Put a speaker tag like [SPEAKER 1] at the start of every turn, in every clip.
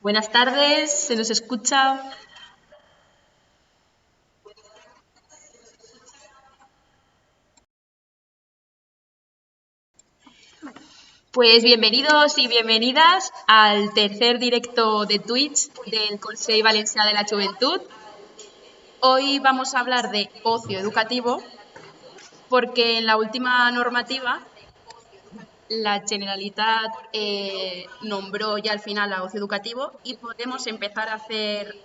[SPEAKER 1] Buenas tardes, ¿se nos escucha? Pues bienvenidos y bienvenidas al tercer directo de Twitch del Consell Valencià de la Juventud. Hoy vamos a hablar de ocio educativo porque en la última normativa la Generalitat nombró ya al final a ocio educativo y podemos empezar a hacer...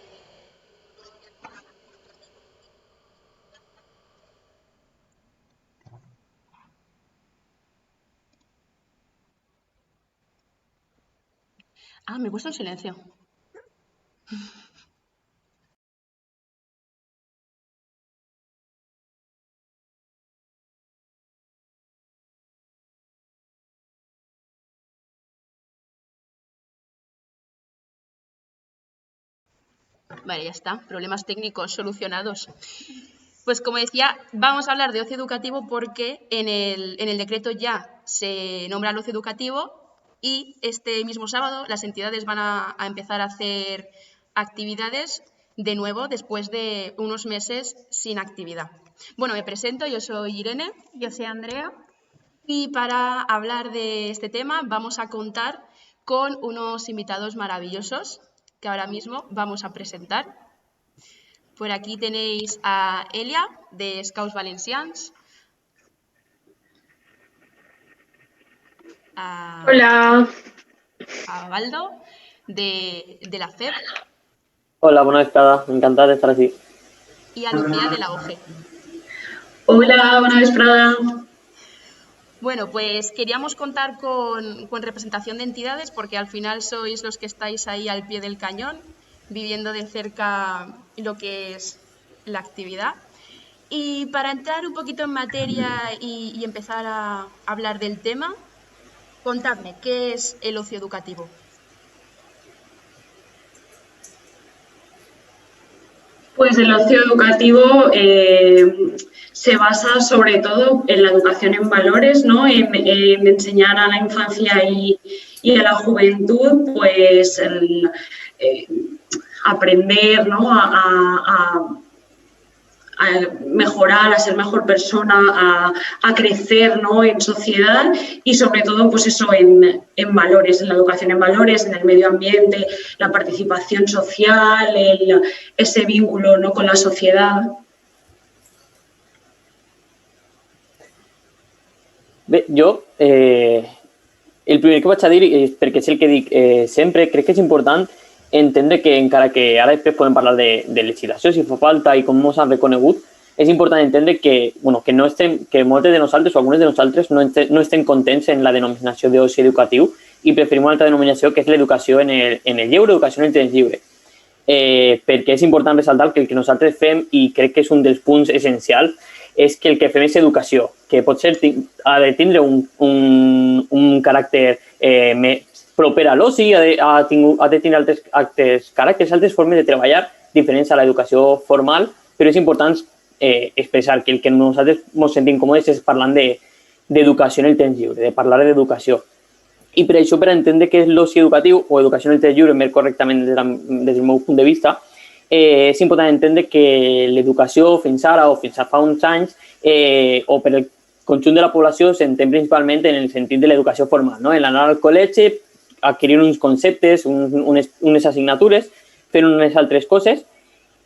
[SPEAKER 1] Ah, me he puesto en silencio. Vale, ya está. Problemas técnicos solucionados. Pues como decía, vamos a hablar de ocio educativo porque en el decreto ya se nombra el ocio educativo y este mismo sábado las entidades van a empezar a hacer actividades de nuevo después de unos meses sin actividad. Bueno, me presento, yo soy Irene.
[SPEAKER 2] Yo soy Andrea.
[SPEAKER 1] Y para hablar de este tema vamos a contar con unos invitados maravillosos que ahora mismo vamos a presentar. Por aquí tenéis a Elia, de Scouts Valencians.
[SPEAKER 2] Hola.
[SPEAKER 1] A Baldo, de la FEP.
[SPEAKER 3] Hola, buenas tardes. Encantada de estar aquí.
[SPEAKER 1] Y a Lucía, de la OGE.
[SPEAKER 2] Hola, buena vesprada.
[SPEAKER 1] Bueno, pues queríamos contar con representación de entidades porque al final sois los que estáis ahí al pie del cañón, viviendo de cerca lo que es la actividad. Y para entrar un poquito en materia y empezar a hablar del tema, contadme, ¿qué es el ocio educativo?
[SPEAKER 2] Pues el ocio educativo se basa sobre todo en la educación en valores, ¿no? En enseñar a la infancia y a la juventud, pues aprender, ¿no? A mejorar, a ser mejor persona, a crecer, ¿no? En sociedad y sobre todo pues eso en valores, en la educación en valores, en el medio ambiente, la participación social, ese vínculo, ¿no? Con la sociedad.
[SPEAKER 3] Bé, jo el primer que vaig a dir, perquè és el que dic sempre, crec que és important entendre que encara que ara després podem parlar de legislació si fa falta i com s'han reconegut, és important entendre que, bueno, que moltes de nosaltres o algunes de nosaltres no estem contents en la denominació d'oci educatiu i preferim una altra denominació que és l'educació en el lleure, educació en el temps lliure. Perquè és important ressaltar que el que nosaltres fem, i crec que és un dels punts essencials, és que el que fem és educació, que potser ha de tindre un caràcter més proper a l'oci, ha de tindre altres caràcters, altres formes de treballar diferents a l'educació formal, però és important expressar que el que nosaltres ens sentim còmodes és parlant d'educació en el temps lliure, de parlar d'educació. I per això, per entendre què és l'oci educatiu o educació en el temps lliure més correctament des del meu punt de vista, és important entendre que l'educació fins ara o fins a fa uns anys o per el conjunt de la població s'entén principalment en el sentit de l'educació formal, no? En l'anar al col·legi, adquirir uns conceptes, unes assignatures, fer unes altres coses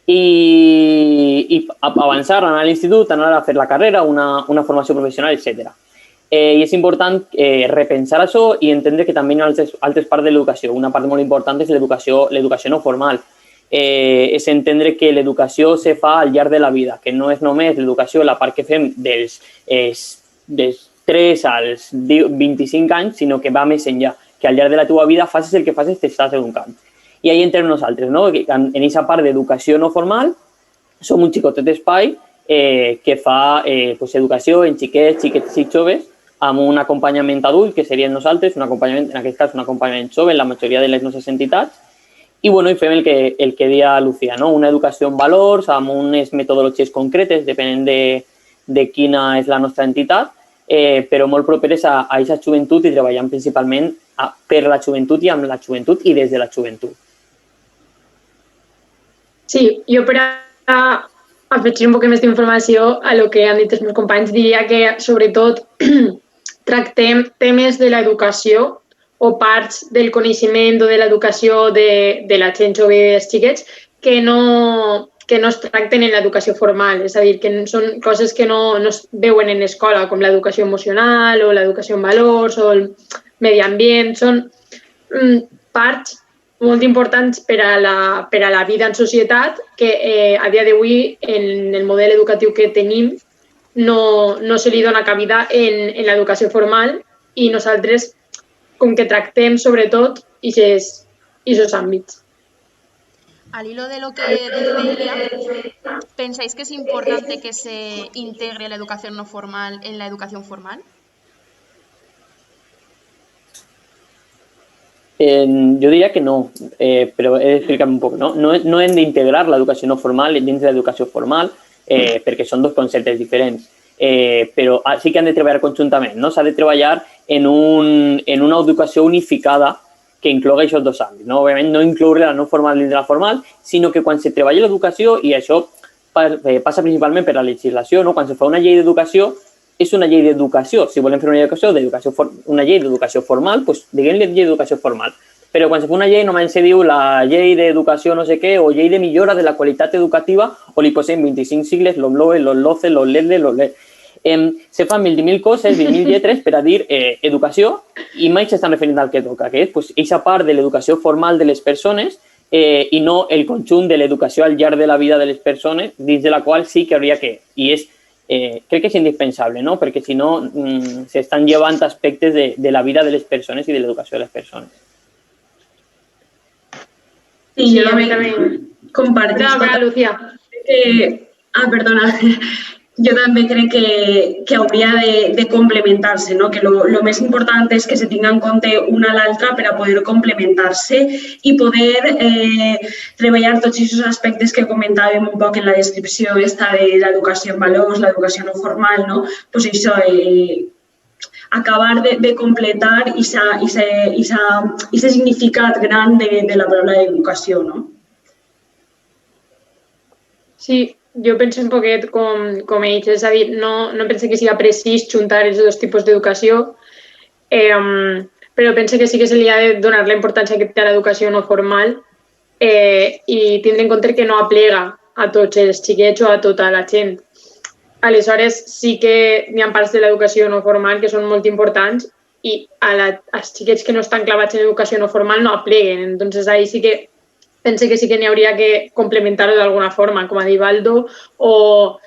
[SPEAKER 3] i avançar, anar a l'institut, anar a fer la carrera, una formació professional, etc. I és important repensar això i entendre que també hi ha altres parts de l'educació. Una part molt important és l'educació no formal. És entendre que l'educació se fa al llarg de la vida, que no és només l'educació, la part que fem dels 3 als 25 anys, sinó que va més enllà, que al llarg de la teva vida facis el que facis, t'estàs educant. I ahí entrem nosaltres, no? En aquesta part d'educació no formal som un xicotet d'espai que fa educació en xiquets i joves amb un acompanyament adult, que serien nosaltres, en aquest cas un acompanyament jove en la majoria de les nostres entitats, i fem el que deia Lucía, una educació en valors, amb unes metodologies concretes, depenent de quina és la nostra entitat, però molt properes a aquesta joventut i treballant principalment per la joventut i amb la joventut i des de la joventut.
[SPEAKER 4] Sí, jo per afegir un poc més d'informació a lo que han dit els meus companys, diria que sobretot tractem temes de l'educació o parts del coneixement o de l'educació de la gent jove i dels xiquets que no es tracten en l'educació formal, és a dir, que són coses que no es veuen en l'escola, com l'educació emocional o l'educació en valors o el medi ambient, són parts molt importants per a la vida en societat que a dia d'avui en el model educatiu que tenim no se li dona cabida en l'educació formal i nosaltres com que tractem sobretot aquests àmbits.
[SPEAKER 1] Al hilo de lo que dice Elia, ¿pensáis que es importante que se integre la educación no formal en la educación formal?
[SPEAKER 3] Jo diria que no, però he d'explicar-me un poc. No hem d'integrar l'educació no formal dins de l'educació formal perquè són dos conceptes diferents, però sí que han de treballar conjuntament. S'ha de treballar en una educació unificada que inclogui aquests dos àmbits. Òbviament, no incloure la no formal dins de la formal, sinó que quan se treballa l'educació, i això passa principalment per la legislació, quan se fa una llei d'educació, és una llei d'educació. Si volem fer una llei d'educació formal, doncs diguem-li llei d'educació formal. Però quan se fa una llei només se diu la llei d'educació no sé què o llei de millora de la qualitat educativa o li posem 25 sigles, los LOE, los LOCE, los LEDE, los LED. Se fan mil coses, mil lletres per a dir educació i mai s'estan referint al que toca, que és aquesta part de l'educació formal de les persones i no el conjunt de l'educació al llarg de la vida de les persones, dins de la qual sí que hauria que, i és crec que és indispensable, perquè si no s'estan llevant aspectes de la vida de les persones i de l'educació de les persones.
[SPEAKER 2] Sí, jo també comparteixo.
[SPEAKER 4] Lucía.
[SPEAKER 2] Perdona. Jo també crec que hauria de complementar-se, que el més important és que se tingui en compte una a l'altra per a poder complementar-se i poder treballar tots aquests aspectes que comentàvem un poc en la descripció esta de l'educació en valors, l'educació no formal, doncs això, acabar de completar aquest significat gran de la paraula educació, no?
[SPEAKER 4] Sí, jo penso un poquet com ells, és a dir, no penso que sigui precís juntar els dos tipus d'educació, però penso que sí que se li ha de donar la importància que té a l'educació no formal i tindre en compte que no aplega a tots els xiquets o a tota la gent. Aleshores, sí que hi ha parts de l'educació no formal que són molt importants i als xiquets que no estan clavats en l'educació no formal no apleguen. Entonces, ahí sí que pense que sí que n'hi hauria que complementar-ho d'alguna forma, com a dir Baldo, o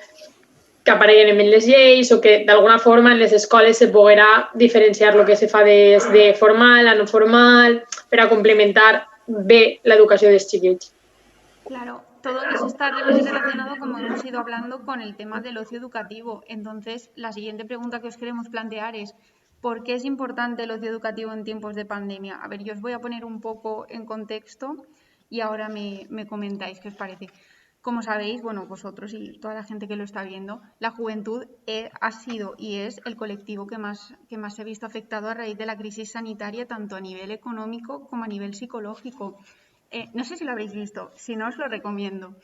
[SPEAKER 4] que apareguen en les lleis o que d'alguna forma en les escoles se poguera diferenciar el que se fa des de formal a no formal per a complementar bé l'educació dels xiquets.
[SPEAKER 1] Claro, todo eso está relacionado, como hemos ido hablando, con el tema del ocio educativo. Entonces, la siguiente pregunta que os queremos plantear es ¿por qué es importante el ocio educativo en tiempos de pandemia? A ver, yo os voy a poner un poco en contexto y ahora me comentáis qué os parece. Como sabéis, bueno, vosotros y toda la gente que lo está viendo, la juventud ha sido y es el colectivo que más se ha visto afectado a raíz de la crisis sanitaria, tanto a nivel económico como a nivel psicológico. No sé si lo habréis visto, si no os lo recomiendo.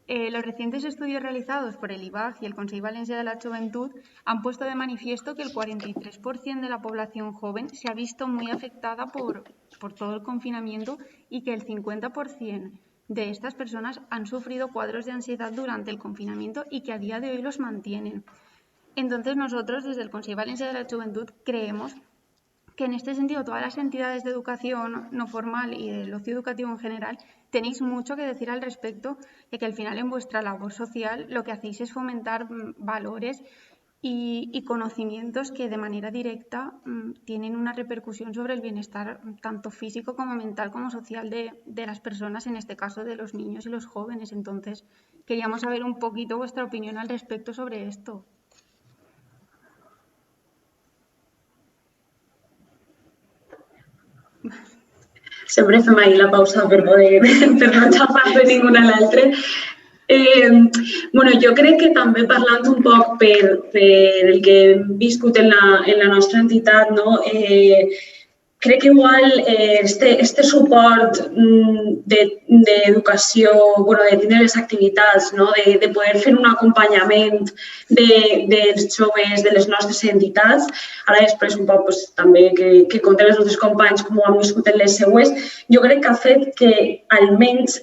[SPEAKER 1] Los recientes estudios realizados por el IBAG y el Consell Valencià de la Joventut han puesto de manifiesto que el 43% de la población joven se ha visto muy afectada por todo el confinamiento y que el 50% de estas personas han sufrido cuadros de ansiedad durante el confinamiento y que a día de hoy los mantienen. Entonces nosotros desde el Consell Valencià de la Joventut creemos que en este sentido todas las entidades de educación no formal y del ocio educativo en general tenéis mucho que decir al respecto, de que al final en vuestra labor social lo que hacéis es fomentar valores y conocimientos que de manera directa tienen una repercusión sobre el bienestar tanto físico como mental como social de las personas, en este caso de los niños y los jóvenes. Entonces queríamos saber un poquito vuestra opinión al respecto sobre esto.
[SPEAKER 2] Sempre fem ahir la pausa per no xafar-se ningú a l'altre. Jo crec que també parlant un poc per el que hem viscut en la nostra entitat, crec que igual este suport d'educació, de tindre les activitats, no? de poder fer un acompanyament dels joves, de les nostres entitats, ara després un poc també que compten els nostres companys com ho han viscut en les seues, jo crec que ha fet que almenys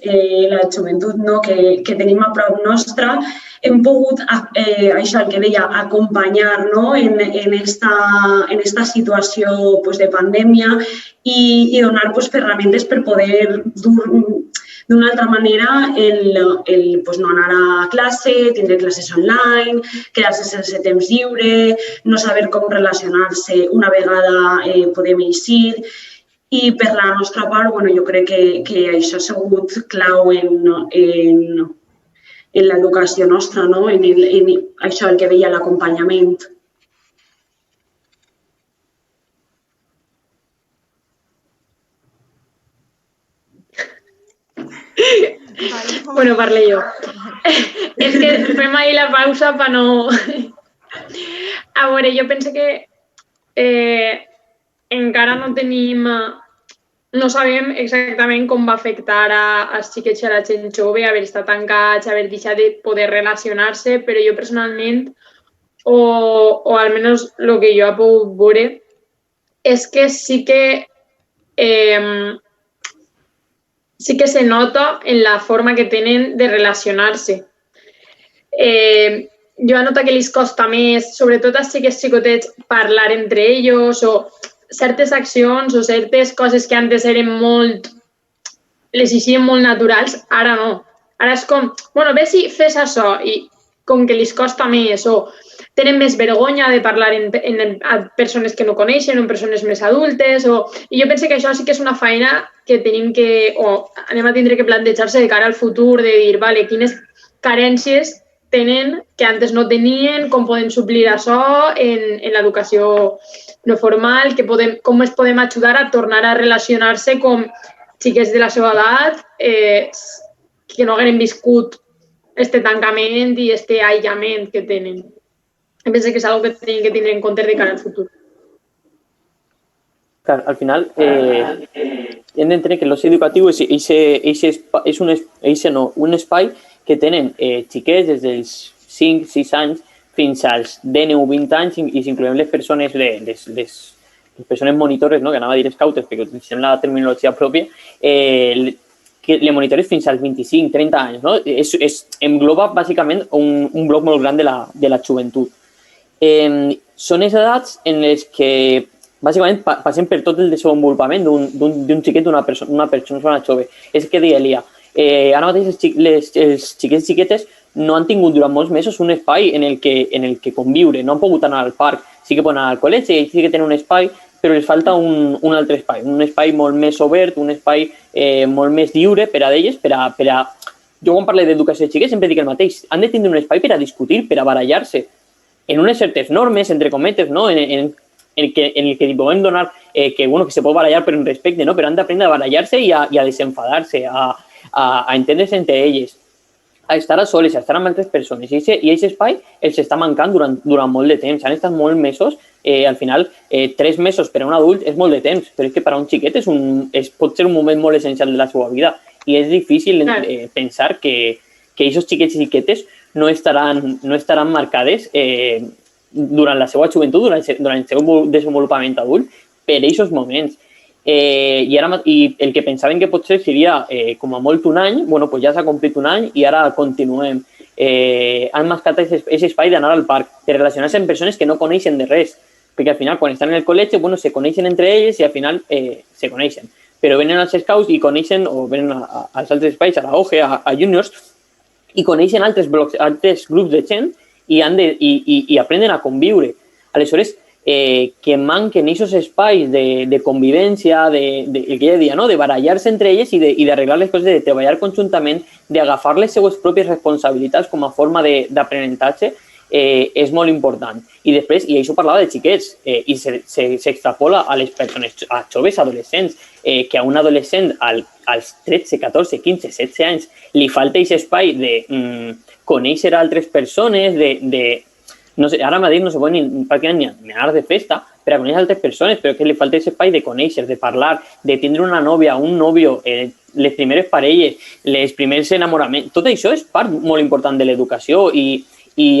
[SPEAKER 2] la joventut que tenim a prop nostra hem pogut, això el que deia, acompanyar en esta situació de pandèmia i donar ferramentes per poder dur d'una altra manera no anar a classe, tindre classes online, quedar-se sense temps lliure, no saber com relacionar-se una vegada podem eixir. I per la nostra part, jo crec que això ha sigut clau en l'educació nostra, en això el que deia l'acompanyament.
[SPEAKER 4] Bueno, parle jo. És que fem ahir la pausa per no... A veure, jo penso que encara no tenim... No sabem exactament com va afectar als xiquets i a la gent jove haver estat tancats, haver deixat de poder relacionar-se, però jo personalment, o almenys el que jo he pogut veure, és que sí que se nota en la forma que tenen de relacionar-se. Jo he notat que els costa més, sobretot als xiquets xicotets, parlar entre ells o certes accions o certes coses que antes eren les eixien molt naturals, ara no. Ara és com, bé, si fes això i com que els costa més o tenen més vergonya de parlar amb persones que no coneixen o amb persones més adultes. I jo penso que això sí que és una feina que tenim anem a tindre que plantejar-se de cara al futur, de dir, vale, quines carències tenen que antes no tenien, com podem suplir això en l'educació no formal, com es podem ajudar a tornar a relacionar-se com xiquets de la seva edat que no hagueren viscut este tancament i este aïllament que tenen. Penso que és una cosa que tenim que tindre en compte de cara al futur.
[SPEAKER 3] Claro, al final hem d'entendre que l'oci educatiu és un espai que tenen xiquets des dels 5-6 anys fins als 19 o 20 anys i si incloem les persones, les persones monitores, que anava a dir scouters perquè utilitzem la terminologia pròpia, que les monitores fins als 25-30 anys. Engloba bàsicament un bloc molt gran de la joventut. Són les edats en les que bàsicament passem per tot el desenvolupament d'un xiquet, d'una persona jove. És que deia Elia, ara mateix els xiquets i xiquetes no han tingut durant molts mesos un espai en el que conviure, no han pogut anar al parc, sí que poden anar al col·legi, ells sí que tenen un espai, però els falta un altre espai, un espai molt més obert, un espai molt més lliure per a ells, jo quan parlo d'educació de xiquets sempre dic el mateix, han de tindre un espai per a discutir, per a barallar-se, en unes certes normes, entre cometes, en el que li podem donar que se pot barallar per un respecte, però han d'aprendre a barallar-se i a desenfadar-se, a entendre's entre elles, a estar a soles, a estar amb altres persones. I aquest espai els està mancant durant molt de temps. Han estat molts mesos, al final 3 mesos per a un adult és molt de temps, però és que per a un xiquet pot ser un moment molt essencial de la seva vida i és difícil pensar que aquests xiquets i xiquetes no estaran marcades durant la seva joventut, durant el seu desenvolupament adult, per aquests moments. I el que pensaven que potser seria com a molt un any, doncs ja s'ha complit un any i ara continuem. Han mascat aquest espai d'anar al parc, de relacionar-se amb persones que no coneixen de res, perquè al final quan estan en el col·legi se coneixen entre elles i al final se coneixen. Però venen als scouts i coneixen, o venen als altres espais, a la OGE, a juniors, i coneixen altres grups de gent i aprenen a conviure. Aleshores, que manquen aquests espais de convivència, el que ja deia, de barallar-se entre elles i d'arreglar les coses, de treballar conjuntament, d'agafar les seues pròpies responsabilitats com a forma d'aprenentatge, és molt important. I després, i això parlava de xiquets, i s'extrapola a les persones, a joves adolescents, que a un adolescent als 13, 14, 15, 16 anys li falta aquest espai de conèixer altres persones, no sé, ara a Madrid no se pot pràcticament ni anar de festa per a conèixer altres persones, però que li falta aquest espai de conèixer, de parlar, de tindre una nòvia, un nòvio, les primeres parelles, les primers enamoraments. Tot això és part molt important de l'educació i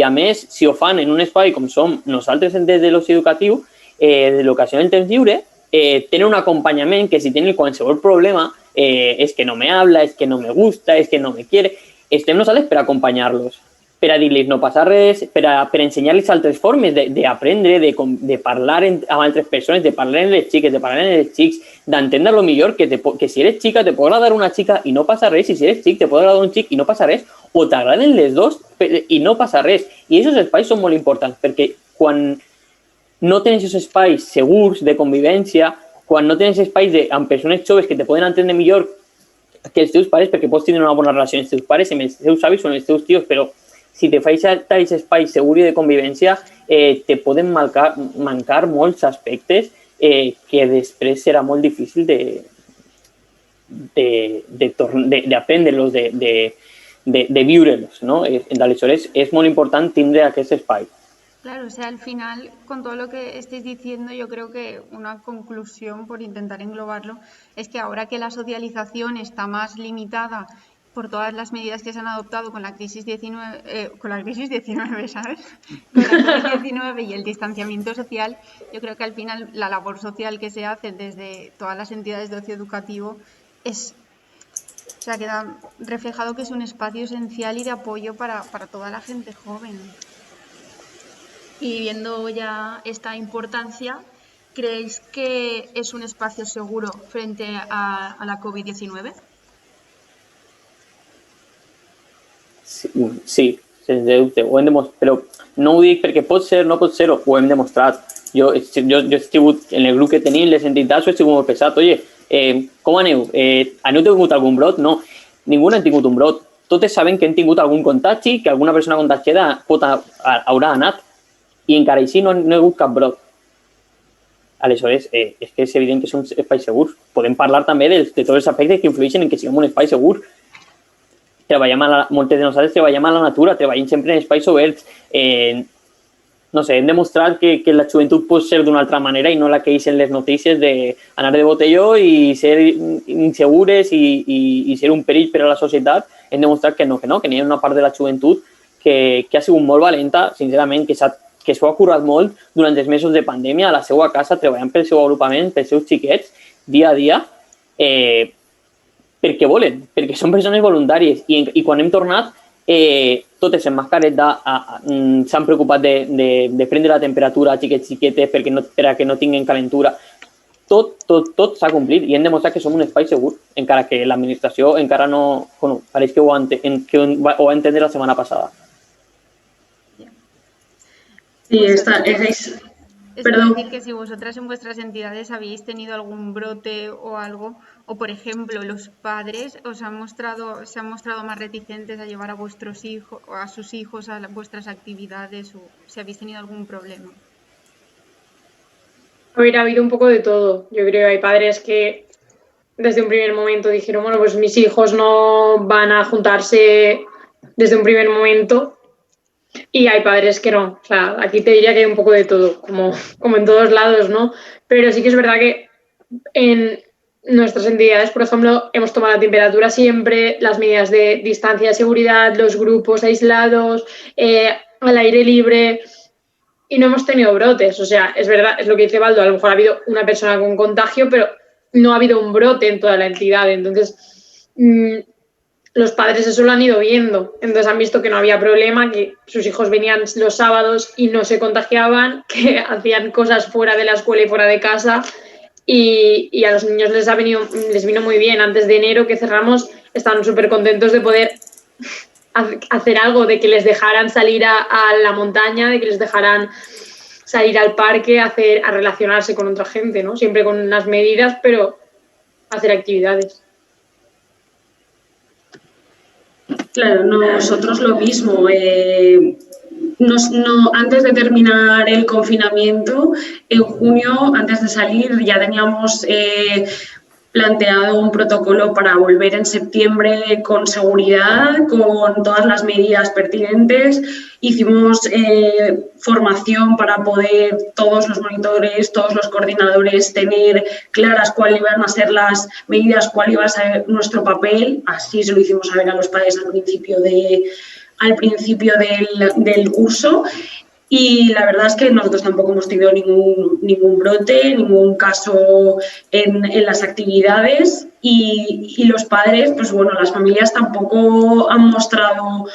[SPEAKER 3] a més, si ho fan en un espai com som nosaltres des de l'oci educatiu, de l'educació en el temps lliure, tenen un acompanyament que si tenen qualsevol problema, és que no me habla, és que no me gusta, és que no me quiere, estem nosaltres per acompanyar-los, per a dir-los no passa res, per ensenyar-los altres formes d'aprendre, de parlar amb altres persones, de parlar amb les xiques, de parlar amb els xics, d'entendre-lo millor, que si eres xica te pot agradar una xica i no passa res, i si eres xic te pot agradar un xic i no passa res, o t'agraden les dos i no passa res. I aquests espais són molt importants, perquè quan no tens aquests espais segurs de convivència, quan no tens espais amb persones joves que te poden entendre millor que els teus pares, perquè pots tenir una bona relació amb els teus pares, amb els teus avis o amb els teus tios, però si te fas aquest espai segur i de convivència, te poden mancar molts aspectes que després serà molt difícil d'aprendre-los, de viure-los, ¿no? Aleshores, és molt important tindre aquest espai.
[SPEAKER 5] Claro, o sea, al final, con todo lo que estáis diciendo, yo creo que una conclusión, por intentar englobarlo, es que ahora que la socialización está más limitada por todas las medidas que se han adoptado con la crisis 19, ¿sabes? Con la COVID-19 y el distanciamiento social, yo creo que al final la labor social que se hace desde todas las entidades de ocio educativo queda reflejado que es un espacio esencial y de apoyo para toda la gente joven.
[SPEAKER 1] Y viendo ya esta importancia, ¿creéis que es un espacio seguro frente a la COVID-19?
[SPEAKER 3] Sí, sense dubte, ho hem demostrat, però no ho dic perquè pot ser, no pot ser, ho hem demostrat. Jo he estat en el grup que tenim, les entitats, ho he estat molt pesat. Oye, com aneu? Aneu tingut algun brot? No, ningú no ha tingut un brot. Totes saben que hem tingut algun contagi, que alguna persona contagiada haurà anat, i encara així no hi ha hagut cap brot. Aleshores, és que és evident que són espais segurs. Podem parlar també de tots els aspectes que influeixen en que siguem un espai segur. Moltes de nosaltres treballem a la natura, treballem sempre en espais oberts. No sé, hem demostrat que la joventut pot ser d'una altra manera i no la que deixen les notícies d'anar de botelló i ser insegures i ser un perill per a la societat. Hem demostrat que no, que n'hi ha una part de la joventut que ha sigut molt valenta, sincerament, que s'ho ha currat molt durant els mesos de pandèmia a la seva casa, treballant pel seu agrupament, pels seus xiquets, dia a dia, perquè volen, perquè són persones voluntàries. I quan hem tornat, totes en mascareta, s'han preocupat de prendre la temperatura a xiquetes per a que no tinguin calentura. Tot s'ha complit i hem demostrat que som un espai segur, encara que l'administració encara no... Bueno, pareix que ho va entendre la setmana passada.
[SPEAKER 2] Sí,
[SPEAKER 5] Es decir, que si vosotras en vuestras entidades habéis tenido algún brote o algo, o por ejemplo los padres se han mostrado más reticentes a llevar a vuestros hijos o a sus hijos a vuestras actividades, o si habéis tenido algún problema.
[SPEAKER 4] Ha habido un poco de todo. Yo creo que hay padres que desde un primer momento dijeron, bueno, pues mis hijos no van a juntarse desde un primer momento. Y hay padres que no, o sea, aquí te diría que hay un poco de todo, como en todos lados, ¿no? Pero sí que es verdad que en nuestras entidades, por ejemplo, hemos tomado la temperatura siempre, las medidas de distancia de seguridad, los grupos aislados, al aire libre, y no hemos tenido brotes. O sea, es verdad, es lo que dice Baldo, a lo mejor ha habido una persona con contagio, pero no ha habido un brote en toda la entidad. Entonces, los padres eso lo han ido viendo, entonces han visto que no había problema, que sus hijos venían los sábados y no se contagiaban, que hacían cosas fuera de la escuela y fuera de casa, y a los niños les vino muy bien. Antes de enero que cerramos estaban súper contentos de poder hacer algo, de que les dejaran salir a la montaña, de que les dejaran salir al parque, a relacionarse con otra gente, ¿no? Siempre con unas medidas, pero hacer actividades.
[SPEAKER 2] Claro, nosotros lo mismo. Antes de terminar el confinamiento, en junio, antes de salir, ya teníamos planteado un protocolo para volver en septiembre con seguridad, con todas las medidas pertinentes. Hicimos formación para poder todos los monitores, todos los coordinadores tener claras cuáles iban a ser las medidas, cuál iba a ser nuestro papel. Así se lo hicimos saber a los padres al principio del curso. Y la verdad es que nosotros tampoco hemos tenido ningún brote, ningún caso en las actividades y los padres, pues bueno, las familias tampoco han mostrado,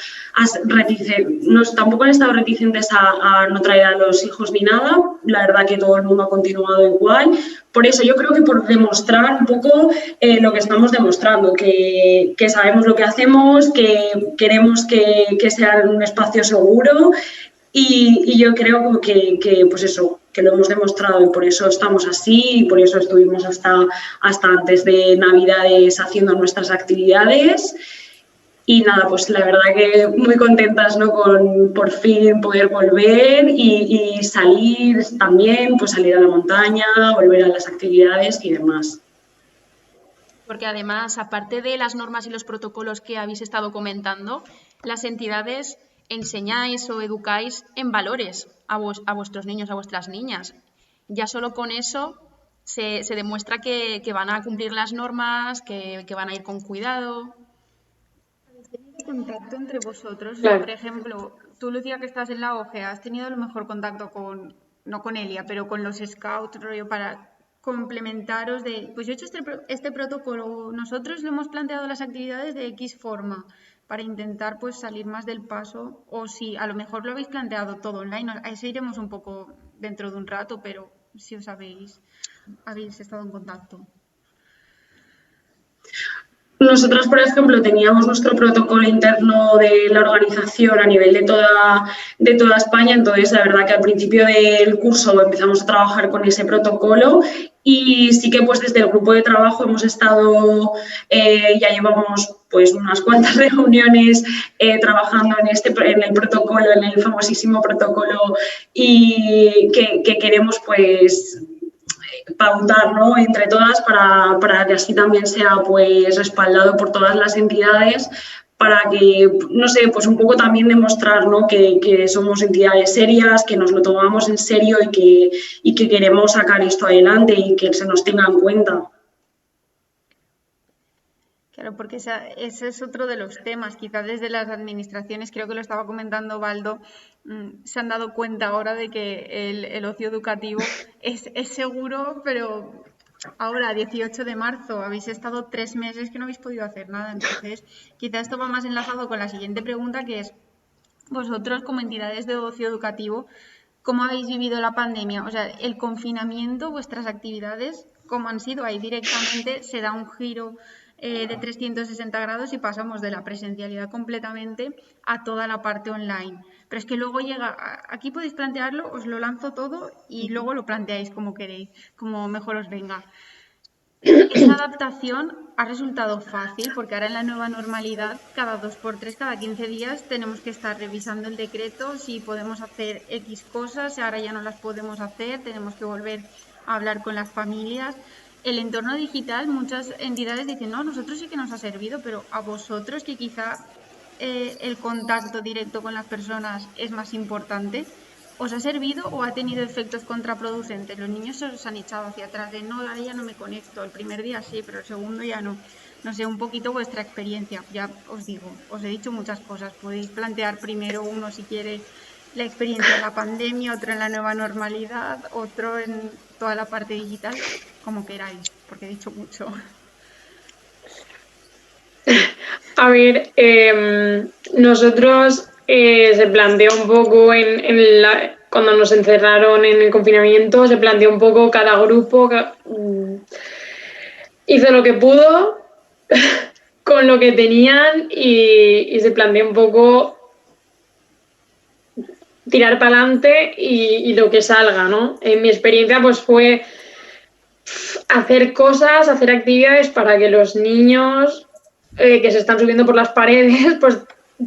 [SPEAKER 2] tampoco han estado reticentes a no traer a los hijos ni nada. La verdad que todo el mundo ha continuado igual. Por eso yo creo que por demostrar un poco lo que estamos demostrando, que sabemos lo que hacemos, que queremos que sea un espacio seguro. Y yo creo que pues eso, que lo hemos demostrado y por eso estamos así y por eso estuvimos hasta antes de Navidades haciendo nuestras actividades. Y nada, pues la verdad que muy contentas, ¿no? Con por fin poder volver y salir también, pues salir a la montaña, volver a las actividades y demás.
[SPEAKER 1] Porque además, aparte de las normas y los protocolos que habéis estado comentando, las entidades enseñáis o educáis en valores a vuestros niños, a vuestras niñas. Ya solo con eso se demuestra que van a cumplir las normas, que van a ir con cuidado.
[SPEAKER 5] ¿Habéis tenido contacto entre vosotros?
[SPEAKER 4] Claro.
[SPEAKER 5] Por ejemplo, tú, Lucía, que estás en la OGE, has tenido a lo mejor contacto no con Elia, pero con los scouts, rollo, para complementaros pues yo he hecho este protocolo, nosotros lo hemos planteado las actividades de X forma, para intentar pues salir más del paso, o si a lo mejor lo habéis planteado todo online, a eso iremos un poco dentro de un rato, pero si os habéis estado en contacto.
[SPEAKER 2] Nosotras, por ejemplo, teníamos nuestro protocolo interno de la organización a nivel de toda España, entonces la verdad que al principio del curso empezamos a trabajar con ese protocolo y sí que pues desde el grupo de trabajo hemos estado, ya llevamos pues unas cuantas reuniones trabajando en el protocolo, en el famosísimo protocolo y que queremos pues pautar, ¿no? Entre todas para que así también sea pues respaldado por todas las entidades para que, no sé, pues un poco también demostrar, ¿no? que somos entidades serias, que nos lo tomamos en serio y que queremos sacar esto adelante y que se nos tenga en cuenta.
[SPEAKER 5] Claro, porque ese es otro de los temas. Quizás desde las administraciones, creo que lo estaba comentando Baldo, se han dado cuenta ahora de que el ocio educativo es seguro, pero ahora, 18 de marzo, habéis estado 3 meses que no habéis podido hacer nada. Entonces, quizás esto va más enlazado con la siguiente pregunta, que es, vosotros como entidades de ocio educativo, ¿cómo habéis vivido la pandemia? O sea, el confinamiento, vuestras actividades, ¿cómo han sido? Ahí directamente se da un giro de 360 grados y pasamos de la presencialidad completamente a toda la parte online. Pero es que luego aquí podéis plantearlo, os lo lanzo todo y luego lo planteáis como queréis, como mejor os venga. Esa adaptación ha resultado fácil porque ahora en la nueva normalidad, cada 2x3, cada 15 días, tenemos que estar revisando el decreto, si podemos hacer X cosas, ahora ya no las podemos hacer, tenemos que volver a hablar con las familias. El entorno digital, muchas entidades dicen, no, nosotros sí que nos ha servido, pero a vosotros que quizá el contacto directo con las personas es más importante, ¿os ha servido o ha tenido efectos contraproducentes? Los niños se os han echado hacia atrás de, no, ahora ya no me conecto, el primer día sí, pero el segundo ya no. No sé, un poquito vuestra experiencia, ya os digo, os he dicho muchas cosas, podéis plantear primero uno si quiere la experiencia de la pandemia, otro en la nueva normalidad, otro en toda la parte digital, como queráis, porque he dicho mucho.
[SPEAKER 4] A ver, nosotros se planteó un poco cuando nos encerraron en el confinamiento, se planteó un poco cada grupo hizo lo que pudo con lo que tenían y se planteó un poco tirar para adelante y lo que salga, ¿no? En mi experiencia pues fue hacer cosas, hacer actividades para que los niños que se están subiendo por las paredes, pues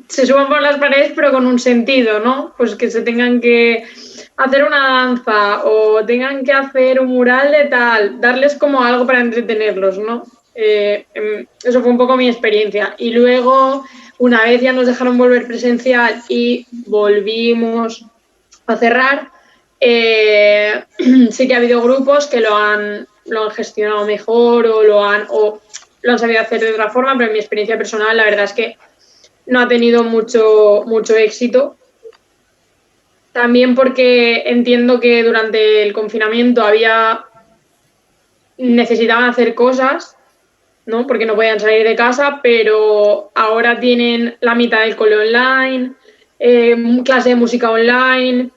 [SPEAKER 4] se suban por las paredes pero con un sentido, ¿no? Pues que se tengan que hacer una danza o tengan que hacer un mural de tal, darles como algo para entretenerlos, ¿no? Eso fue un poco mi experiencia. Y luego, una vez ya nos dejaron volver presencial y volvimos a cerrar, sí que ha habido grupos que lo han gestionado mejor o lo han sabido hacer de otra forma, pero en mi experiencia personal la verdad es que no ha tenido mucho éxito. También porque entiendo que durante el confinamiento necesitaban hacer cosas, ¿no? Porque no podían salir de casa, pero ahora tienen la mitad del cole online, clase de música online,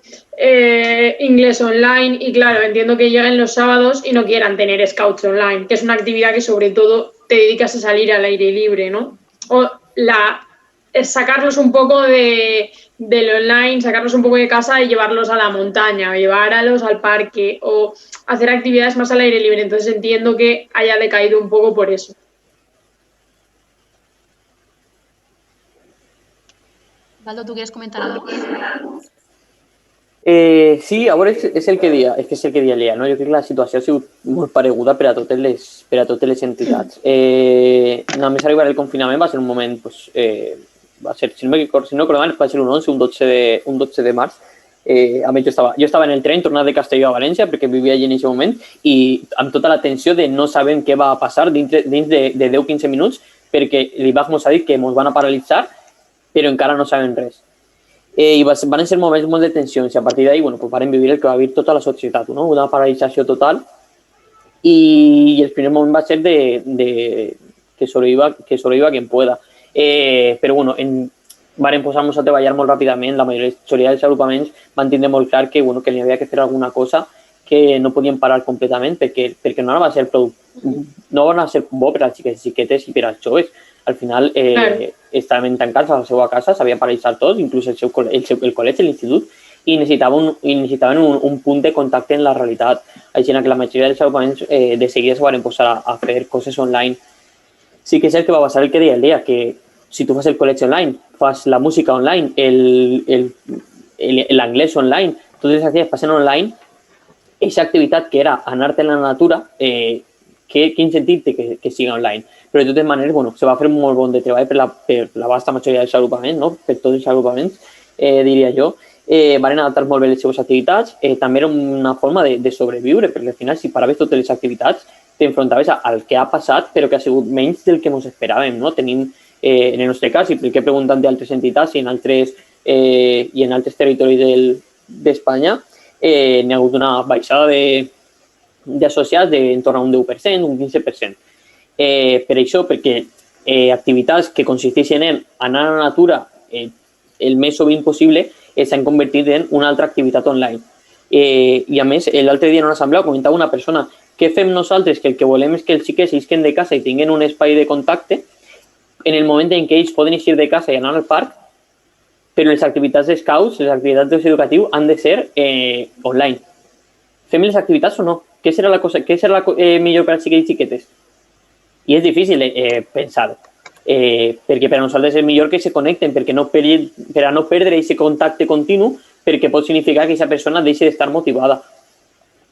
[SPEAKER 4] inglés online, y claro, entiendo que lleguen los sábados y no quieran tener scouts online, que es una actividad que sobre todo te dedicas a salir al aire libre, ¿no? O sacarlos un poco del online, sacarlos un poco de casa y llevarlos a la montaña, o llevarlos al parque, o hacer actividades más al aire libre. Entonces entiendo que haya decaído un poco por eso.
[SPEAKER 1] Valdo, ¿tú quieres comentar algo?
[SPEAKER 3] Sí, a veure, és el que dia Lea, no? Jo crec que la situació ha sigut molt pareguda per a totes les entitats. Només arribar el confinament va ser un moment, pues, va ser, si no recordo mal, va ser un 11, un 12 de març. A més, jo estava en el tren tornat de Castelló a València perquè vivia allí en aquest moment i amb tota la tensió de no saber què va passar dins de 10-15 minuts perquè l'IBAG mos ha dit que mos van a paralitzar però encara no sabem res. I van ser moments molt de tensions i a partir d'ahir pues, vam vivir el que va vivir tota la societat, no? Una paralització total i el primer moment va ser de que sobreviva quien pueda. Però bueno, varen posar-nos a treballar molt ràpidament, la majoria dels agrupaments van tindre molt clar que n'hi havia que fer alguna cosa, que no podien parar completament perquè no va ser bo per als xiquets i xiquetes i per als joves. Al final estaven tancats a la seva casa, s'havien paralitzat tots, inclús el col·legi, l'institut, i necessitaven un punt de contacte amb la realitat. Així que la majoria dels agrupaments de seguida es van posar a fer coses online. Sí que és el que va passar el que deia el dia, que si tu fas el col·legi online, fas la música online, l'anglès online, totes les activitats passen online, aquesta activitat que era anar-te a la natura, quin sentit té que sigui online? Però de totes maneres, se va fer un molt bon de treball per la vasta majoria dels agrupaments, no? Per tots els agrupaments, diria jo. Van adaptar molt bé les seves activitats. També era una forma de sobreviure, perquè al final, si paraves totes les activitats, t'enfrontaves al que ha passat, però que ha sigut menys del que ens esperàvem, no? Tenim, en el nostre cas, i pel que he preguntat d'altres entitats i en altres territoris d'Espanya, n'hi ha hagut una baixada d'associats d'entorn a un 10%, un 15%. Per això, perquè activitats que consisteixen en anar a la natura el més sovint possible s'han convertit en una altra activitat online. I a més, l'altre dia en una assemblea comentava una persona què fem nosaltres, que el que volem és que els xiquets isquen de casa i tinguin un espai de contacte en el moment en què ells poden eixir de casa i anar al parc, però les activitats d'escouts, les activitats educatius han de ser online. Fem les activitats o no? Què serà millor per als xiquets i xiquetes? I és difícil pensar, perquè per a nosaltres és millor que se connecten, per a no perdre aquest contacte continu, perquè pot significar que aquesta persona deixi d'estar motivada.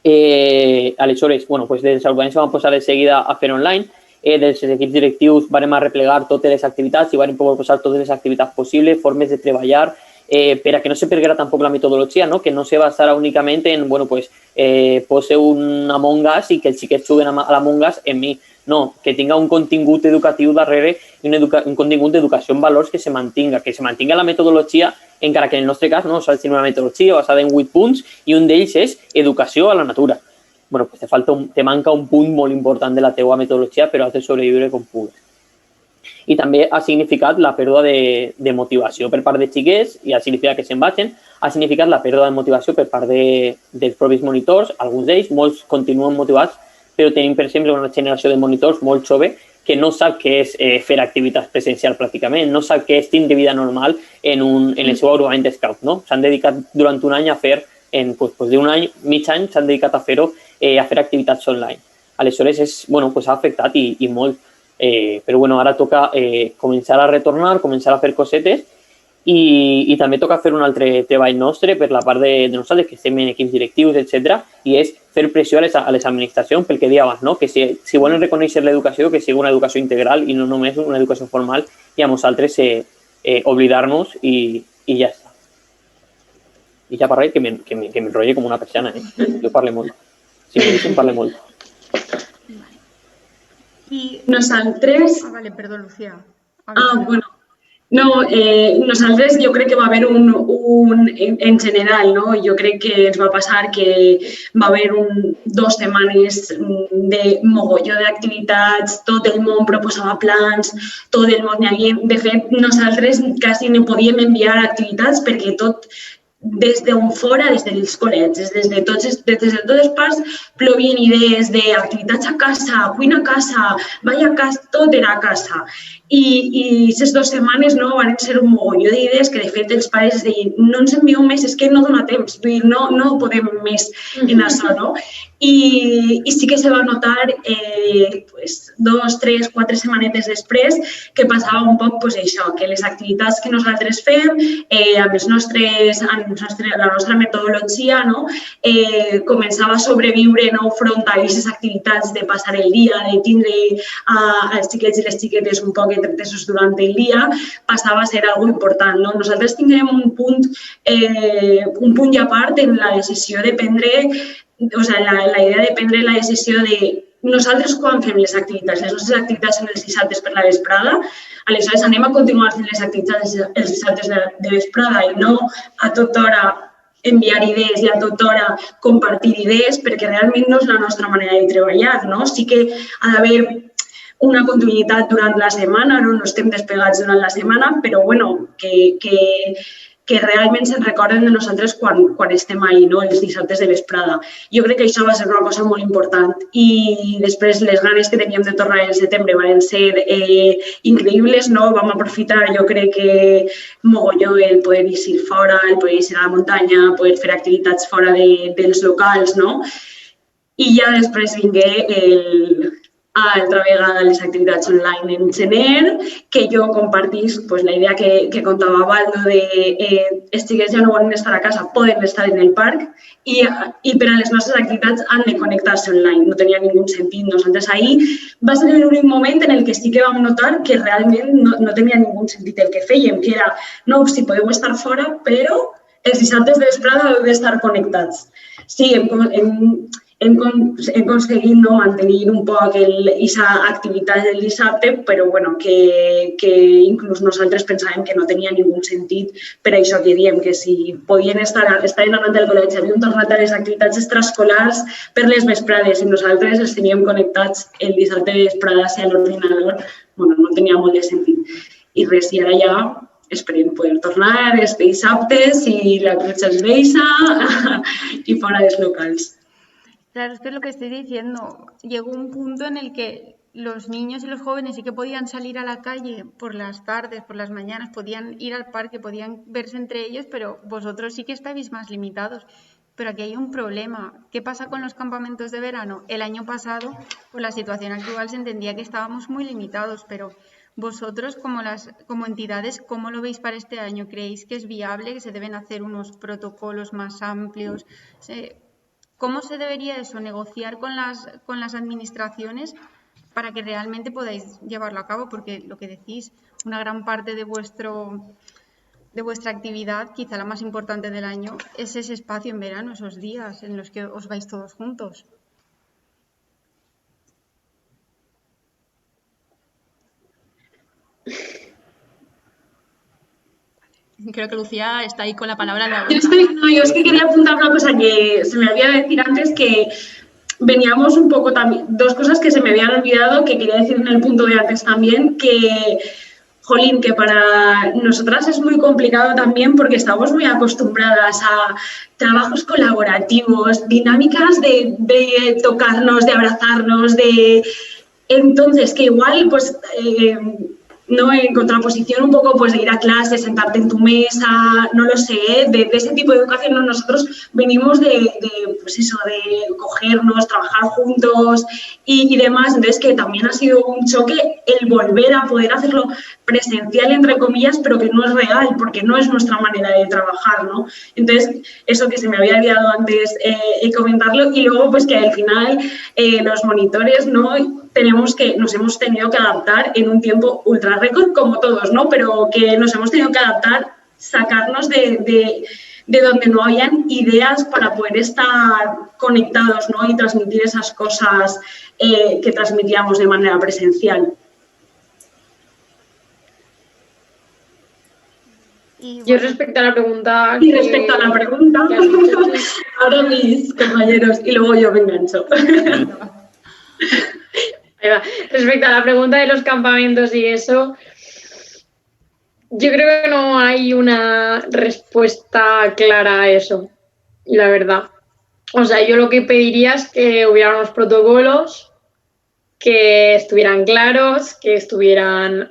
[SPEAKER 3] Aleshores, des dels agrupaments van posar de seguida a fer online, dels equips directius vam arreplegar totes les activitats i vam posar totes les activitats possibles, formes de treballar, per a que no se perguera tampoc la metodologia, que no se basara únicament en, pose un Among Us i que els xiquets juguen a l'Among Us en mi. No, que tinga un contingut educatiu darrere i un contingut d'educació en valors que se mantinga la metodologia, encara que en el nostre cas no s'ha de tenir una metodologia basada en 8 punts i un d'ells és educació a la natura. Te manca un punt molt important de la teua metodologia, però has de sobreviure com pugues. I també ha significat la pèrdua de motivació per part de xiquets i ha significat que se'n vagin, ha significat la pèrdua de motivació per part dels propis monitors, alguns d'ells, molts continuen motivats, però tenim, per exemple, una generació de monitors molt jove que no sap què és fer activitats presencials pràcticament, no sap què és tindre vida normal en el seu agrupament d'escout. S'han dedicat durant un any a fer, d'un any, mig any, s'han dedicat a fer-ho, a fer activitats online. Aleshores, ha afectat i molt. Però ara toca començar a retornar, començar a fer cosetes I també toca fer un altre treball nostre per la part de nosaltres, que estem en equips directius, etc. I és fer pressió a les administracions pel que deia abans, no? Que si volen reconèixer l'educació, que sigui una educació integral i no només una educació formal, i a nosaltres oblidar-nos i ja està. I ja parlaré que m'enrotlli com una persiana, Jo parlo molt. Si m'ho deixen, parlo molt.
[SPEAKER 2] Nosaltres...
[SPEAKER 5] Vale, perdó, Lucía.
[SPEAKER 2] Bueno. No, nosaltres jo crec que va haver en general, no? Jo crec que ens va passar que va haver 2 setmanes de mogolló d'activitats, tot el món proposava plans, tot el món hi havia... De fet, nosaltres quasi no podíem enviar activitats perquè tot des d'on fora, des dels col·legis, des de totes parts, plovien idees d'activitats a casa, cuina a casa, ball a casa, tot era a casa. I aquestes 2 setmanes van ser un mogolló d'idees que, de fet, els pares deien no ens envieu més, és que no dona temps, no podem més en això, no? I sí que se va notar 2, 3, 4 setmanetes després que passava un poc això, que les activitats que nosaltres fem, amb la nostra metodologia, començava a sobreviure front a aquestes activitats de passar el dia, de tindre els xiquets i les xiquetes un poc entretesos durant el dia, passava a ser algo important. Nosaltres tinguem un punt i a part en la decisió de prendre, la idea de prendre la decisió de nosaltres quan fem les activitats, les nostres activitats són els dissabtes per la vesprada, aleshores anem a continuar fent les activitats els dissabtes de vesprada i no a tota hora enviar idees i a tota hora compartir idees perquè realment no és la nostra manera de treballar, no? Sí que ha d'haver una continuïtat durant la setmana, no estem despegats durant la setmana, però que realment se'n recorden de nosaltres quan estem ahí, els dissabtes de vesprada. Jo crec que això va ser una cosa molt important i després les ganes que teníem de tornar en setembre van ser increïbles, vam aprofitar, jo crec que mogolló el poder ir fora, el poder ir a la muntanya, poder fer activitats fora dels locals, i ja després vingué altra vegada les activitats online en gener, que jo compartís la idea que contava Baldo de els xiquets ja no volen estar a casa, poden estar en el parc i per a les nostres activitats han de connectar-se online, no tenia ningú sentit. Nosaltres ahir va ser l'únic moment en el que sí que vam notar que realment no tenia ningú sentit el que fèiem, que era, no, si podeu estar fora, però els dissabtes de vesprada heu d'estar connectats. Sí, hem aconseguit mantenir un poc aquesta activitat del dissabte, però que inclús nosaltres pensàvem que no tenia ningú sentit per això que diem, que si podien estaven anant al col·legi, havien tornat a les activitats extraescolars per les vesprades i nosaltres els teníem connectats el dissabte de vesprada a l'ordinador, no tenia molt de sentit. I res, i ara ja esperem poder tornar els dissabtes i la Cruz els deixa i fora dels locals.
[SPEAKER 5] Claro, es que es lo que estoy diciendo. Llegó un punto en el que los niños y los jóvenes sí que podían salir a la calle por las tardes, por las mañanas, podían ir al parque, podían verse entre ellos, pero vosotros sí que estáis más limitados. Pero aquí hay un problema. ¿Qué pasa con los campamentos de verano? El año pasado, por la situación actual, se entendía que estábamos muy limitados, pero vosotros como entidades, ¿cómo lo veis para este año? ¿Creéis que es viable, que se deben hacer unos protocolos más amplios? ¿Cómo se debería eso negociar con las administraciones para que realmente podáis llevarlo a cabo? Porque lo que decís, una gran parte de vuestra actividad, quizá la más importante del año, es ese espacio en verano, esos días en los que os vais todos juntos.
[SPEAKER 1] Creo que Lucía está ahí con la palabra en la boca.
[SPEAKER 2] Yo es que quería apuntar una cosa que se me había de decir antes, que veníamos un poco también, 2 cosas que se me habían olvidado, que quería decir en el punto de antes también, que, jolín, que para nosotras es muy complicado también porque estamos muy acostumbradas a trabajos colaborativos, dinámicas de tocarnos, de abrazarnos, entonces que igual pues ¿no? En contraposición un poco pues de ir a clase, sentarte en tu mesa, no lo sé, de ese tipo de educación. ¿No? Nosotros venimos pues eso, de cogernos, trabajar juntos y demás. Entonces que también ha sido un choque el volver a poder hacerlo presencial, entre comillas, pero que no es real, porque no es nuestra manera de trabajar, ¿no? Entonces, eso que se me había olvidado antes comentarlo, y luego pues que al final los monitores, ¿no? Nos hemos tenido que adaptar en un tiempo ultra récord, como todos, ¿no? Pero que nos hemos tenido que adaptar, sacarnos de donde no habían ideas para poder estar conectados, ¿no? Y transmitir esas cosas que transmitíamos de manera presencial.
[SPEAKER 4] Yo respecto a la pregunta...
[SPEAKER 2] Y respecto a la pregunta, ahora mis compañeros, y luego yo me engancho.
[SPEAKER 4] Ahí va. Respecto a la pregunta de los campamentos y eso, yo creo que no hay una respuesta clara a eso, la verdad. O sea, yo lo que pediría es que hubiera unos protocolos que estuvieran claros, que estuvieran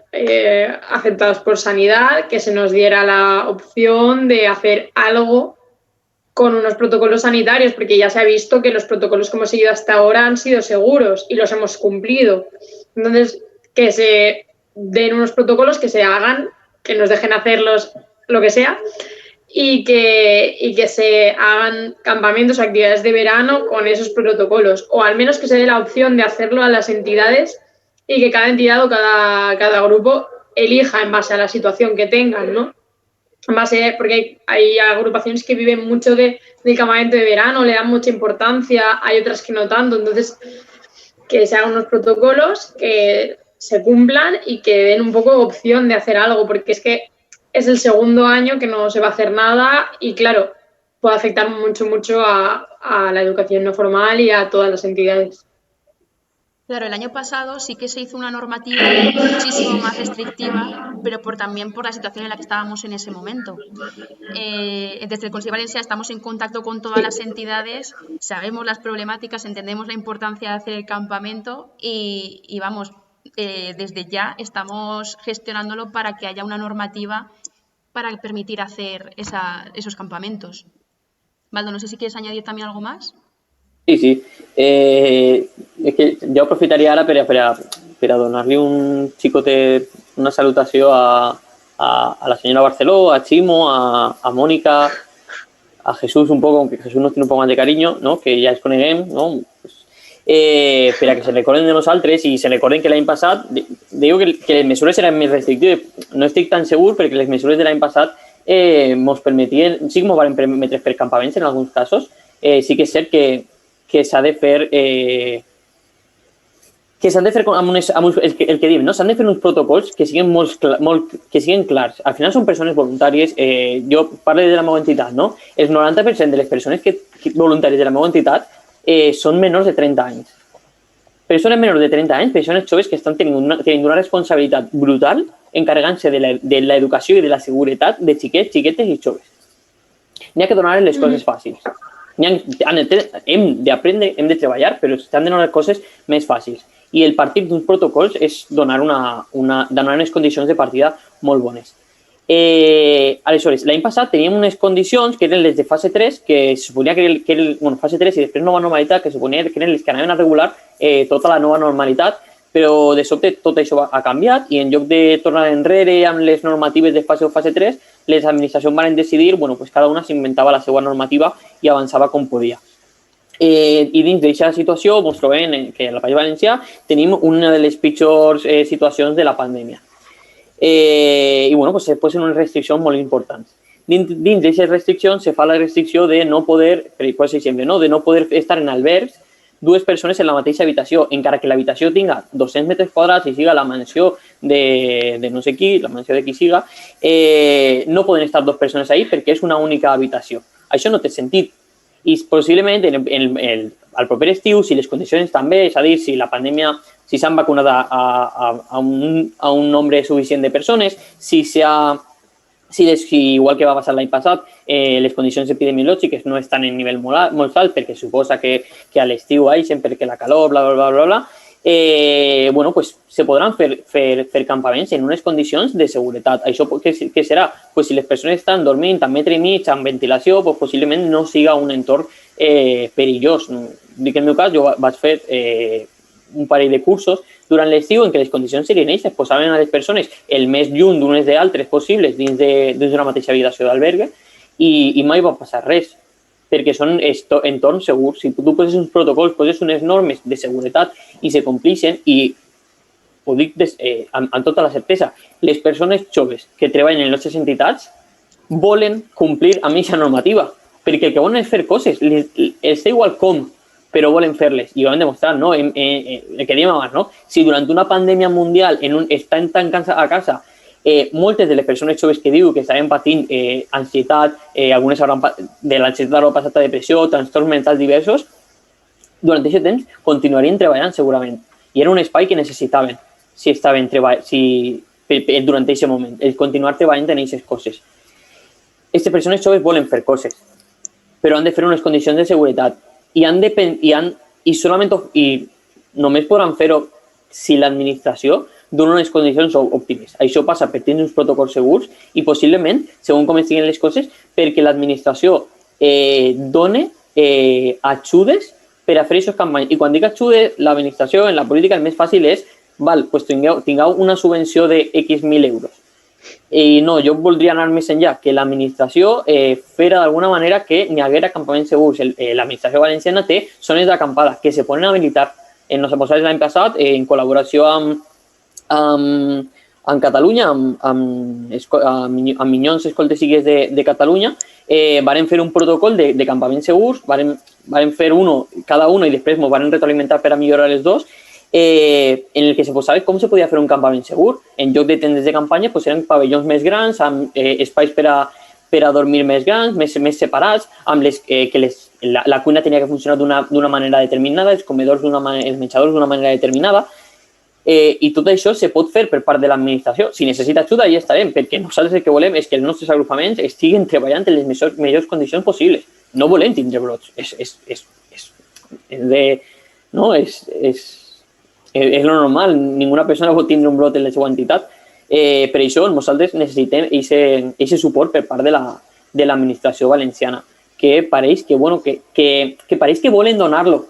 [SPEAKER 4] aceptados por sanidad, que se nos diera la opción de hacer algo con unos protocolos sanitarios, porque ya se ha visto que los protocolos que hemos seguido hasta ahora han sido seguros y los hemos cumplido. Entonces, que se den unos protocolos, que se hagan, que nos dejen hacerlos, lo que sea, y que se hagan campamentos o actividades de verano con esos protocolos, o al menos que se dé la opción de hacerlo a las entidades y que cada entidad o cada grupo elija en base a la situación que tengan, ¿no? En base, porque hay agrupaciones que viven mucho del campamento de verano, le dan mucha importancia, hay otras que no tanto, entonces que se hagan unos protocolos, que se cumplan y que den un poco opción de hacer algo, porque es que es el segundo año que no se va a hacer nada y, claro, puede afectar mucho a la educación no formal y a todas las entidades.
[SPEAKER 1] Claro, el año pasado sí que se hizo una normativa muchísimo más restrictiva, pero también por la situación en la que estábamos en ese momento. Desde el Consell Valencià estamos en contacto con todas las entidades, sabemos las problemáticas, entendemos la importancia de hacer el campamento y vamos, desde ya estamos gestionándolo para que haya una normativa para permitir hacer esos campamentos. Baldo, no sé si quieres añadir también algo más.
[SPEAKER 3] Sí. És que jo aprofitaria ara per a donar-li un xicotet, una salutació a la senyora Barceló, a Ximo, a Mónica, a Jesús un poco, aunque Jesús nos tiene un poco más de cariño, ¿no? Que ja els coneguem, ¿no? Per a que se recorden de nosaltres i se recorden que l'any passat, diu que les mesures eren més restrictives, no estic tan segur perquè les mesures de l'any passat ens permetien, sí que ens van permetre fer campaments en alguns casos, sí que és cert que s'ha de fer amb el que diuen, no? S'han de fer uns protocols que siguin que siguin clars. Al final són persones voluntàries, jo parlo de la meva entitat, no? El 90% de les persones voluntàries de la meva entitat són menors de 30 anys. Persones menors de 30 anys, persones joves que estan tenint una responsabilitat brutal encarregant-se de l'educació i de la seguretat de xiquets, xiquetes i joves. N'hi ha que donar les coses fàcils. Hem d'aprendre, hem de treballar, però s'han de donar les coses més fàcils. I el partir d'uns protocols és donar unes condicions de partida molt bones. Aleshores, l'any passat teníem unes condicions que eren les de fase 3, que se suponia que eren fase 3 i després nova normalitat, que se suponia que eren les que anaven a regular tota la nova normalitat, però de sobte tot això ha canviat i en lloc de tornar enrere amb les normatives de fase 2 o fase 3, les administracions van decidir, pues cada una s'inventava la seva normativa i avançava com podia. I dins d'aquesta situació ens trobem que al País Valencià tenim una de les pitjors situacions de la pandèmia. I pues se posen unes restriccions molt importants. Dins d'aquestes restriccions se fa la restricció de no poder, per exemple, de no poder estar en albergs dues persones en la mateixa habitació, encara que l'habitació tinga 200 metres quadrats i siga la mansió de no sé qui, la mansió de qui siga, no poden estar dues persones ahí perquè és una única habitació. Això no té sentit. I possiblement al proper estiu, si les condicions estan bé, és a dir, si la pandèmia, si s'han vacunat a un nombre suficient de persones, si igual que va passar l'any passat, les condicions epidemiològiques no estan en nivell molt alt perquè suposa que a l'estiu baixen perquè la calor, bla, bla, bla, bla, bla, bueno, pues se podran fer campaments en unes condicions de seguretat. Això què serà? Pues si les persones estan dormint a metre i mig amb ventilació, pues possiblement no siga un entorn perillós. Dic, en el meu cas, jo vaig fer un parell de cursos durant l'estiu en què les condicions serien aquestes, posaven a les persones el més lluny d'unes d'altres possibles dins d'una mateixa habitació d'albergue i mai va passar res, perquè són entorns segurs. Si tu poses uns protocols, poses unes normes de seguretat i se complixen, i ho dic amb tota la certesa, les persones joves que treballen en les nostres entitats volen complir amb aquesta normativa, perquè el que volen és fer coses, els té igual com, però volen fer-les, i ho hem demostrat, no? El que dèiem abans, no? Si durant una pandèmia mundial estan tancats a casa, moltes de les persones joves que diu que estaven patint ansietat, algunes de l'ansietat hauran passat a depressió, trastorns mentals diversos, durant aquest temps continuarien treballant segurament, i era un espai que necessitaven si estaven durant aquest moment, el continuar treballant en aquestes coses. Aquestes persones joves volen fer coses, però han de fer unes condicions de seguretat, i només podran fer-ho si l'administració dona unes condicions òptimes. Això passa per tenir uns protocols segurs i possiblement, segons com estiguen les coses, perquè l'administració dona ajudes per a fer aquestes campanyes. I quan dic ajudes, l'administració en la política el més fàcil és pues tingueu una subvenció de X mil euros. I no, jo voldria anar més enllà, que l'administració fera d'alguna manera que n'hi haguera campaments segurs. L'administració valenciana té zones d'acampada que se poden habilitar. Nos posat l'any passat, en col·laboració amb Catalunya, amb Minyons Escoltes Cigues de Catalunya, varen fer un protocol de campaments segurs, varen fer cada uno i després ens varen retroalimentar per a millorar els dos, en el que se posava com se podia fer un campament segur. En lloc de tendes de campanya eren pavellons més grans, amb espais per a dormir més grans, més separats, amb que la cuina tenia que funcionar d'una manera determinada, els comedors els menjadors d'una manera determinada, i tot això se pot fer per part de l'administració. Si necessita ajuda, ja estarem, perquè nosaltres el que volem és que els nostres agrupaments estiguin treballant en les millors condicions possibles. No volem tindre brots. És lo normal, ninguna persona pot tindre un brot en la seva entitat. Per això nosaltres necessitem aquest suport per part de l'administració valenciana, que pareix que pareix que volen donar-lo.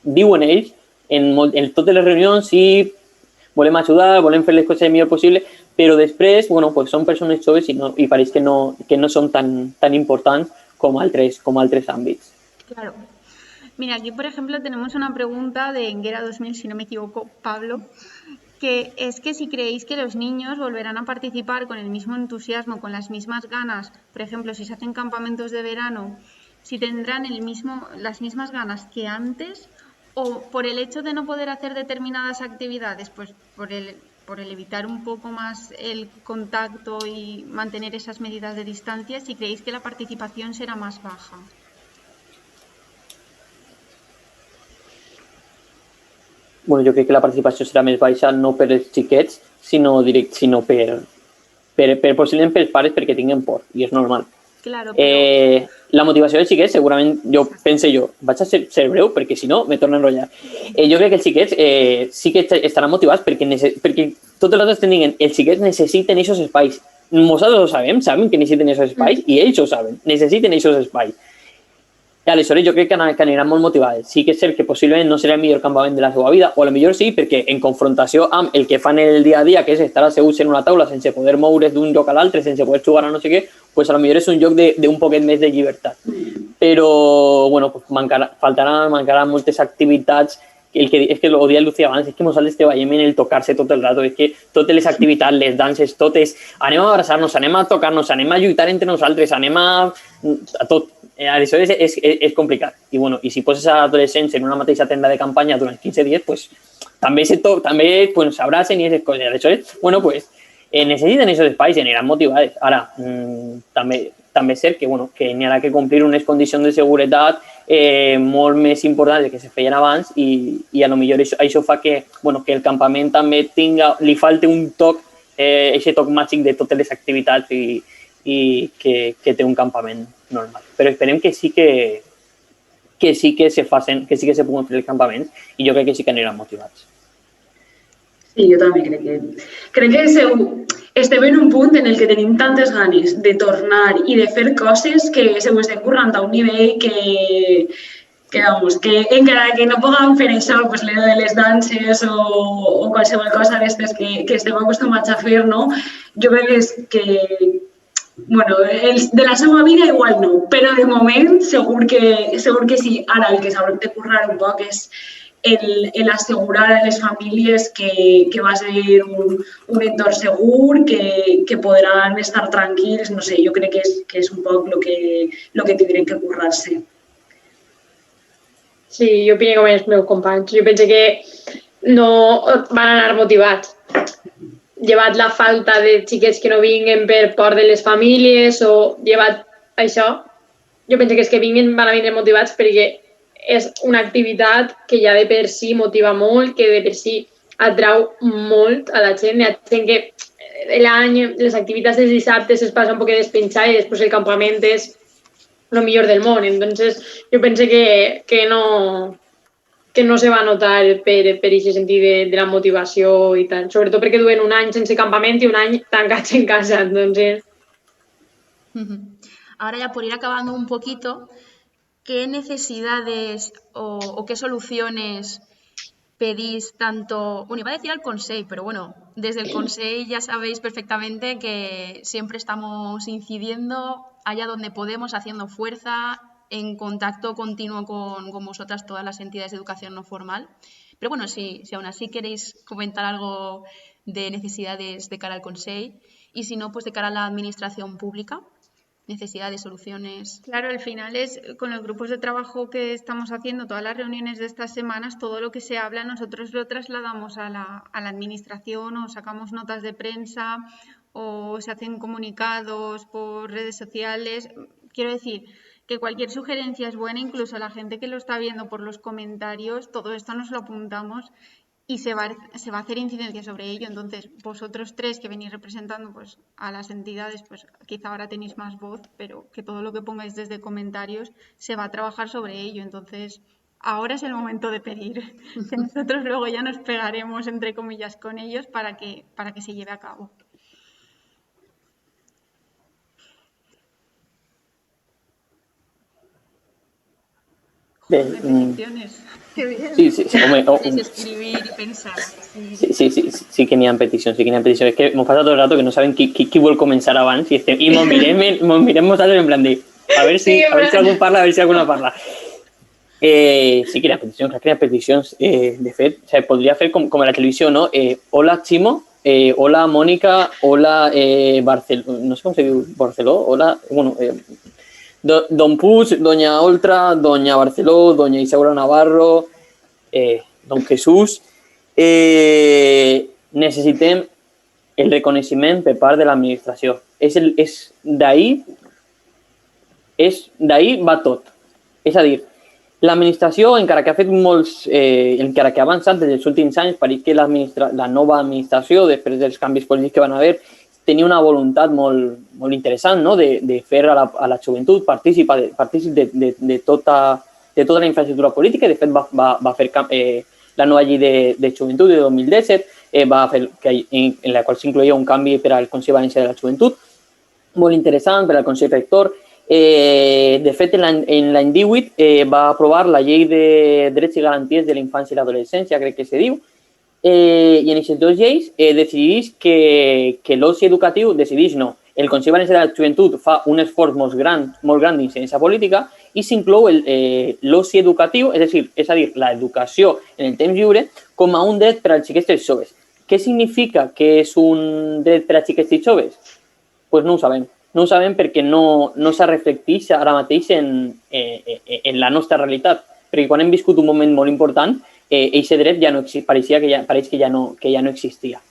[SPEAKER 3] Diuen ells en totes les reunions, sí, volem ajudar, volem fer les coses el millor possible, però després són persones joves i pareix que no són tan importants com altres àmbits.
[SPEAKER 5] Claro. Mira, aquí por ejemplo tenemos una pregunta de Enguera 2000, si no me equivoco, Pablo, que es que si creéis que los niños volverán a participar con el mismo entusiasmo, con las mismas ganas, por ejemplo, si se hacen campamentos de verano, si tendrán las mismas ganas que antes, o por el hecho de no poder hacer determinadas actividades, pues por el evitar un poco más el contacto y mantener esas medidas de distancia, si creéis que la participación será más baja.
[SPEAKER 3] Bueno, jo crec que la participació serà més baixa no per els xiquets, sinó possiblement pels pares perquè tinguen por, i és normal.
[SPEAKER 5] Claro, però...
[SPEAKER 3] La motivació dels xiquets, segurament, vaig a ser breu perquè si no me torno a enrotllar. Jo crec que els xiquets sí que estaran motivats perquè tot el rato estem dient els xiquets necessiten aquests espais. Nosaltres ho sabem que necessiten aquests espais i ells ho saben, necessiten aquests espais. I aleshores jo crec que aniran molt motivades. Sí que és cert que possiblement no serà el millor campament de la seva vida, o potser sí, perquè en confrontació amb el que fan el dia a dia, que és estar asseguts en una taula sense poder moure's d'un lloc a l'altre, sense poder jugar a no sé què, doncs potser és un lloc d'un poquet més de llibertat. Però, bueno, mancaran moltes activitats. És que ho deia Lucía abans, és que nosaltres treballem en el tocar-se tot el rato, és que totes les activitats, les danses, totes, anem a abraçar-nos, anem a tocar-nos, anem a lluitar entre nosaltres, anem a tot. Aleshores és complicat. I si poses a adolescents en una mateixa tenda de campanya durant 15 dies, doncs també s'abracen i aquestes coses. Aleshores, necessiten aquests espais i aniran motivades. Ara, també és cert que n'hi ha que complir unes condicions de seguretat molt més importants que se feien abans i potser això fa que el campament també li falti un toc, aquest toc màgic de totes les activitats i que té un campament normal. Però esperem que sí que se puguen fer els campaments i jo crec que sí que aniran motivats.
[SPEAKER 2] Sí, jo també crec que estem en un punt en el que tenim tantes ganes de tornar i de fer coses que se ho estem currant a un nivell que encara que no puguem fer això, pues, de les danses o qualsevol cosa d'aquestes que estem acostumats a fer, no? Jo crec que bueno, de la seva vida igual no, però de moment segur que sí. Ara el que s'haurà de currar un poc és el assegurar a les famílies que va ser un entorn segur, que podran estar tranquils, no sé, jo crec que és un poc el que tindrem que currar-se.
[SPEAKER 4] Sí, jo opino com els meus companys. Jo penso que no van anar motivats. Llevat la falta de xiquets que no vinguen per por de les famílies o llevat això, jo penso que els que vinguin van a vindre motivats perquè és una activitat que ja de per si motiva molt, que de per si atrau molt a la gent. Hi ha gent que l'any, les activitats dels dissabtes es passa un poc despenjar i després el campament és el millor del món. Entonces, jo penso que no se va notar per aquest sentit de la motivació i tal. Sobretot perquè duen un any sense campament i un any tancats en casa. Entonces...
[SPEAKER 1] Ahora ya por ir acabando un poquito, ¿qué necesidades o qué soluciones pedís tanto, bueno, iba a decir al Consell, pero bueno, desde el Consell ya sabéis perfectamente que siempre estamos incidiendo allá donde podemos, haciendo fuerza, en contacto continuo con vosotras, todas las entidades de educación no formal. Pero bueno, si aún así queréis comentar algo de necesidades de cara al Consell y si no, pues de cara a la administración pública, necesidades, soluciones.
[SPEAKER 5] Claro, al final es con los grupos de trabajo que estamos haciendo, todas las reuniones de estas semanas, todo lo que se habla nosotros lo trasladamos a la administración o sacamos notas de prensa o se hacen comunicados por redes sociales. Quiero decir que cualquier sugerencia es buena, incluso la gente que lo está viendo por los comentarios, todo esto nos lo apuntamos y se va a hacer incidencia sobre ello. Entonces, vosotros tres que venís representando pues, a las entidades, pues quizá ahora tenéis más voz, pero que todo lo que pongáis desde comentarios se va a trabajar sobre ello. Entonces, ahora es el momento de pedir, que nosotros luego ya nos pegaremos, entre comillas, con ellos para que se lleve a cabo. Peticiones. Qué bien.
[SPEAKER 3] Sí, home,
[SPEAKER 1] escribir y pensar.
[SPEAKER 3] Sí que n'hi ha peticions, És que m'ho passa tot el rato que no saben qui vol començar abans i m'ho mirem nosaltres en plan de a ver si algú parla, a ver si algú no parla. Sí que n'hi ha peticions, de fet, o sea, podria fer com a la televisió, no? Hola Chimo, hola Mónica, hola Barceló, no sé com se diu, Barceló, hola, bueno, Don Puig, Doña Oltra, Doña Barceló, Doña Isaura Navarro, Don Jesús. Necessitem el reconeixement per part de l'administració. D'ahir va tot. És a dir, l'administració, encara que ha fet encara que ha avançat des dels últims anys, pareix que la nova administració, després dels canvis polítics que van haver, tenia una voluntat molt interessant, no? De fer a la joventut partícip de tota la infraestructura política i, de fet, va fer la nova llei de joventut de 2017, va fer en la qual s'incloïa un canvi per al Consell Valencià de la Joventut, molt interessant per al Consell Rector. De fet, en l'any 18 va aprovar la llei de drets i garanties de la infància i l'adolescència, crec que se diu, i en aquestes dues lleis decideix que l'oci educatiu, el Consell Valencià de la Joventut fa un esforç molt gran dins d'aquesta política i s'inclou l'oci educatiu, és a dir, l'educació en el temps lliure, com a un dret per als xiquets i joves. Què significa que és un dret per als xiquets i joves? Doncs no ho sabem. No ho sabem perquè no se reflecteix ara mateix en la nostra realitat, perquè quan hem viscut un moment molt important, aquest dret ja no pareix que ja no existia.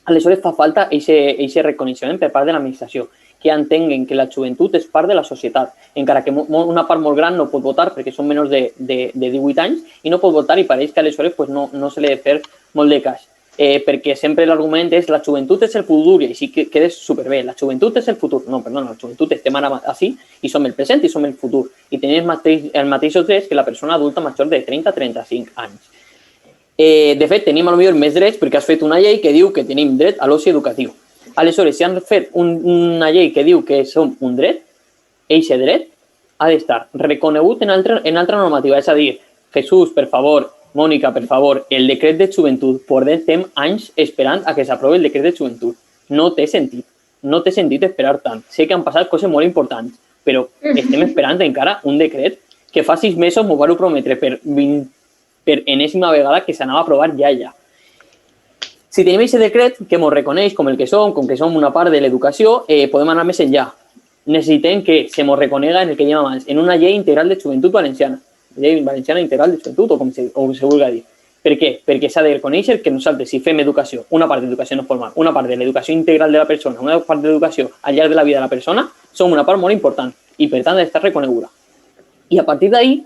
[SPEAKER 3] Aleshores fa falta aquest reconeixement per part de l'administració, que entenguen que la joventut és part de la societat, encara que una part molt gran no pot votar perquè són menys de 18 anys i no pot votar i pareix que aleshores no se li ha de fer molt de cas. Perquè sempre l'argument és la joventut és el futur i així queda superbé. La joventut és el futur. No, perdona, la joventut estem ara així i som el present i som el futur. I tenim els mateixos drets que la persona adulta major de 30 a 35 anys. De fet, tenim potser més drets perquè has fet una llei que diu que tenim dret a l'oci educatiu. Aleshores, si han fet una llei que diu que som un dret, eixe dret ha d'estar reconegut en altra normativa. És a dir, Jesús, per favor, Mònica, per favor, el decret de joventut, portem anys esperant a que s'aprovi el decret de joventut. No té sentit. No té sentit esperar tant. Sé que han passat coses molt importants, però estem esperant encara un decret que fa 6 mesos m'ho vau prometre per enèsima vegada que s'anava a aprovar ja. Si tenim aquest decret que ens reconeix com el que som, com que som una part de l'educació, podem anar més enllà. Necessitem que se ens reconega en el que dèiem abans, en una llei integral de joventut valenciana. Llei valenciana integral de joventut, o com se vulgui dir. Per què? Perquè s'ha de reconèixer que nosaltres, si fem educació, una part d'educació no formal, una part de l'educació integral de la persona, una part d'educació al llarg de la vida de la persona, som una part molt important i, per tant, ha d'estar reconeguda. I a partir d'ahí,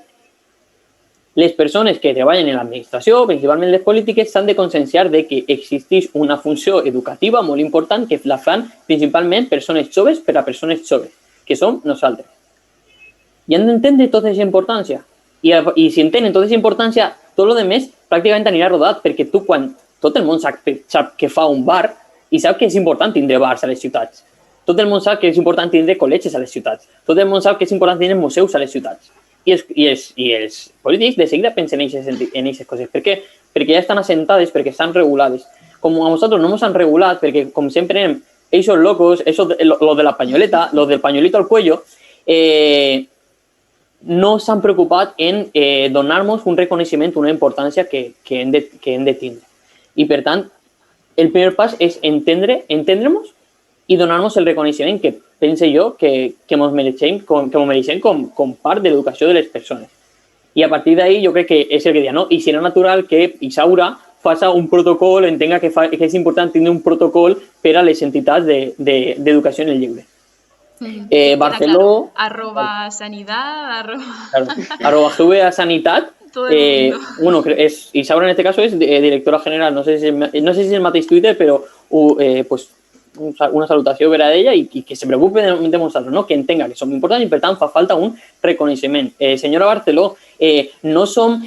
[SPEAKER 3] les persones que treballen en l'administració, principalment les polítiques, s'han de conscienciar de que existeix una funció educativa molt important que la fan principalment persones joves per a persones joves, que som nosaltres. I han d'entendre tota aquesta importància. I si entenen tota aquesta importància, tot el més pràcticament anirà rodat, perquè tu, quan tot el món sap que fa un bar i sap que és important tindre bars a les ciutats. Tot el món sap que és important tindre col·legis a les ciutats. Tot el món sap que és important tindre museus a les ciutats. I els polítics de seguida pensen en aquestes coses. Per què? Perquè ja estan assentades, perquè estan regulades. Com a nosaltres no ens han regulat, perquè com sempre anem, esos locos, lo de la pañoleta, lo del pañuelito al cuello, no s'han preocupat en donar-nos un reconeixement, una importància que hem de tindre. I, per tant, el primer pas és entendre-nos i donar-nos el reconeixement que pense jo que ens mereixem com part de l'educació de les persones. I a partir d'ahí jo crec que és el que deia, no? I serà natural que Isaura faci un protocol, entenga que és important tenir un protocol per a les entitats d'educació en el lleure. Barceló...
[SPEAKER 5] Arroba sanidad,
[SPEAKER 3] arroba GVA Sanitat. Bueno, Isaura en este caso es directora general, no sé si és el mateix Twitter, però pues, una salutació per a ella i que se preocupe de nosaltres, no? Que entenga que som importants i per tant fa falta un reconeixement. Senyora Barceló, no som,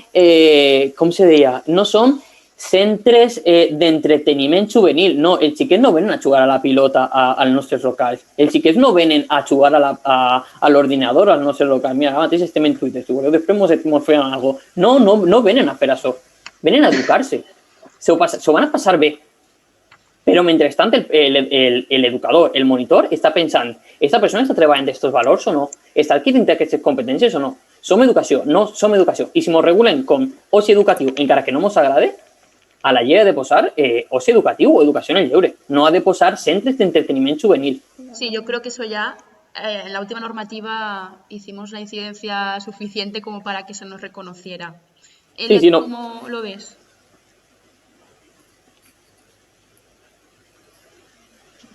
[SPEAKER 3] com se deia, no som centres d'entreteniment juvenil. No, els xiquets no venen a jugar a la pilota als nostres locals. Els xiquets no venen a jugar a l'ordinador als nostres locals. Mira, ara mateix estem en Twitter, si voleu, després ens fem alguna cosa. No venen a fer això. Venen a educar-se. S'ho van a passar bé. Però, mentrestant, l'educador, el monitor, està pensant, ¿esta persona està treballant d'aquests valors o no? Està adquirint aquestes competències o no? Som educació? No som educació. I si ens regulen com oci educatiu, encara que no ens agrade, a la llei ha de posar oci educatiu o educació en el lleure. No ha de posar centres d'entreteniment juvenil.
[SPEAKER 1] Sí, yo creo que eso ya, en la última normativa hicimos la incidencia suficiente como para que se nos reconociera.
[SPEAKER 3] Sí, no.
[SPEAKER 1] ¿Cómo lo ves?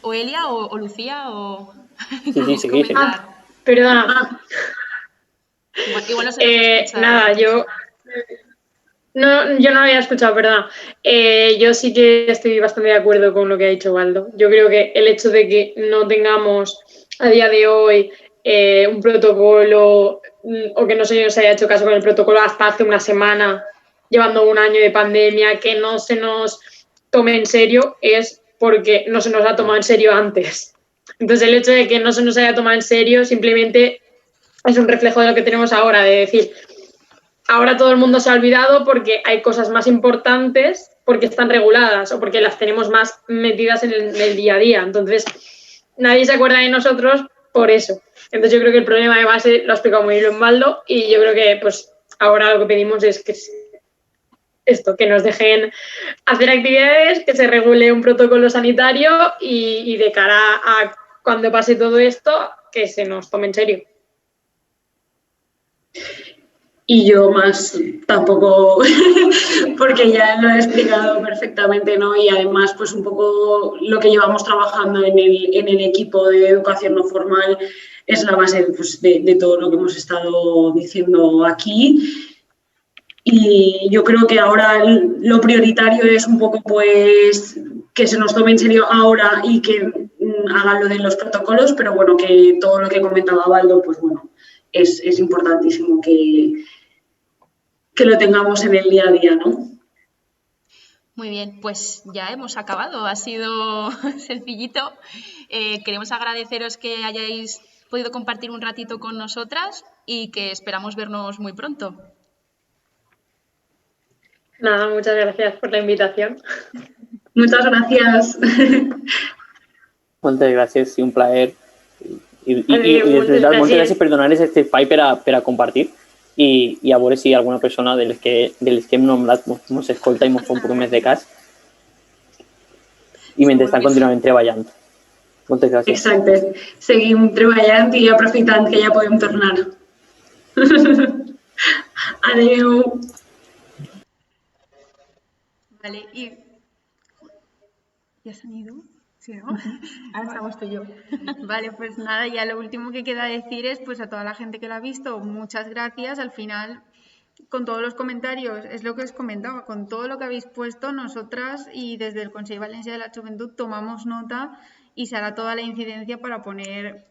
[SPEAKER 1] ¿O Elia o Lucía o...?
[SPEAKER 3] Sí.
[SPEAKER 4] Perdona.
[SPEAKER 1] Igual no se
[SPEAKER 4] nada, yo no había escuchado, perdón. Yo sí que estoy bastante de acuerdo con lo que ha dicho Waldo. Yo creo que el hecho de que no tengamos a día de hoy un protocolo o que no se nos haya hecho caso con el protocolo hasta hace una semana, llevando un año de pandemia, que no se nos tome en serio, es porque no se nos ha tomado en serio antes. Entonces, el hecho de que no se nos haya tomado en serio simplemente es un reflejo de lo que tenemos ahora, de decir, ahora todo el mundo se ha olvidado porque hay cosas más importantes, porque están reguladas o porque las tenemos más metidas en el día a día. Entonces, nadie se acuerda de nosotros por eso. Entonces, yo creo que el problema de base lo ha explicado muy bien Waldo y yo creo que pues ahora lo que pedimos es que que nos dejen hacer actividades, que se regule un protocolo sanitario y de cara a cuando pase todo esto, que se nos tome en serio.
[SPEAKER 2] Y yo más tampoco, porque ya lo he explicado perfectamente, ¿no? Y además, pues un poco lo que llevamos trabajando en el equipo de educación no formal es la base pues, de todo lo que hemos estado diciendo aquí. Y yo creo que ahora lo prioritario es un poco pues que se nos tome en serio ahora y que hagan lo de los protocolos, pero bueno, que todo lo que comentaba Waldo, pues bueno, es importantísimo que lo tengamos en el día a día, ¿no?
[SPEAKER 1] Muy bien, pues ya hemos acabado. Ha sido sencillito. Queremos agradeceros que hayáis podido compartir un ratito con nosotras y que esperamos vernos muy pronto.
[SPEAKER 4] Nada, muchas gracias por la invitación.
[SPEAKER 2] Muchas gracias.
[SPEAKER 3] Moltes gràcies, sí, un plaer. I
[SPEAKER 4] Adéu,
[SPEAKER 3] de
[SPEAKER 4] moltes
[SPEAKER 3] veritat, moltes
[SPEAKER 4] gràcies.
[SPEAKER 3] gràcies per donar aquest espai per a compartir i a veure si alguna persona de les que hem nombrat ens escolta i ens fa un poc més de cas i mentrestant continuem treballant. Moltes gràcies.
[SPEAKER 2] Exacte. Seguim treballant i aprofitant que ja podem tornar. Adéu.
[SPEAKER 5] Vale, y... ¿Ya se han ido? Sí, ¿no? Ahora estamos tú y yo. Vale, pues nada, ya lo último que queda decir es pues a toda la gente que la ha visto, muchas gracias. Al final, con todos los comentarios, es lo que os comentaba, con todo lo que habéis puesto, nosotras y desde el Consell Valencià de la Juventud tomamos nota y se hará toda la incidencia para poner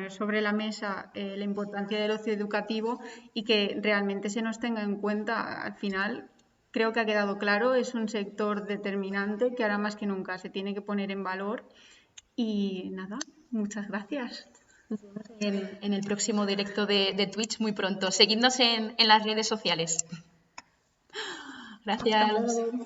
[SPEAKER 5] sobre la mesa la importancia del ocio educativo y que realmente se nos tenga en cuenta. Al final, creo que ha quedado claro, es un sector determinante que ahora más que nunca se tiene que poner en valor. Y nada, muchas gracias.
[SPEAKER 1] Nos vemos en el próximo directo de Twitch muy pronto. Seguidnos en las redes sociales. Gracias.
[SPEAKER 5] Hasta luego.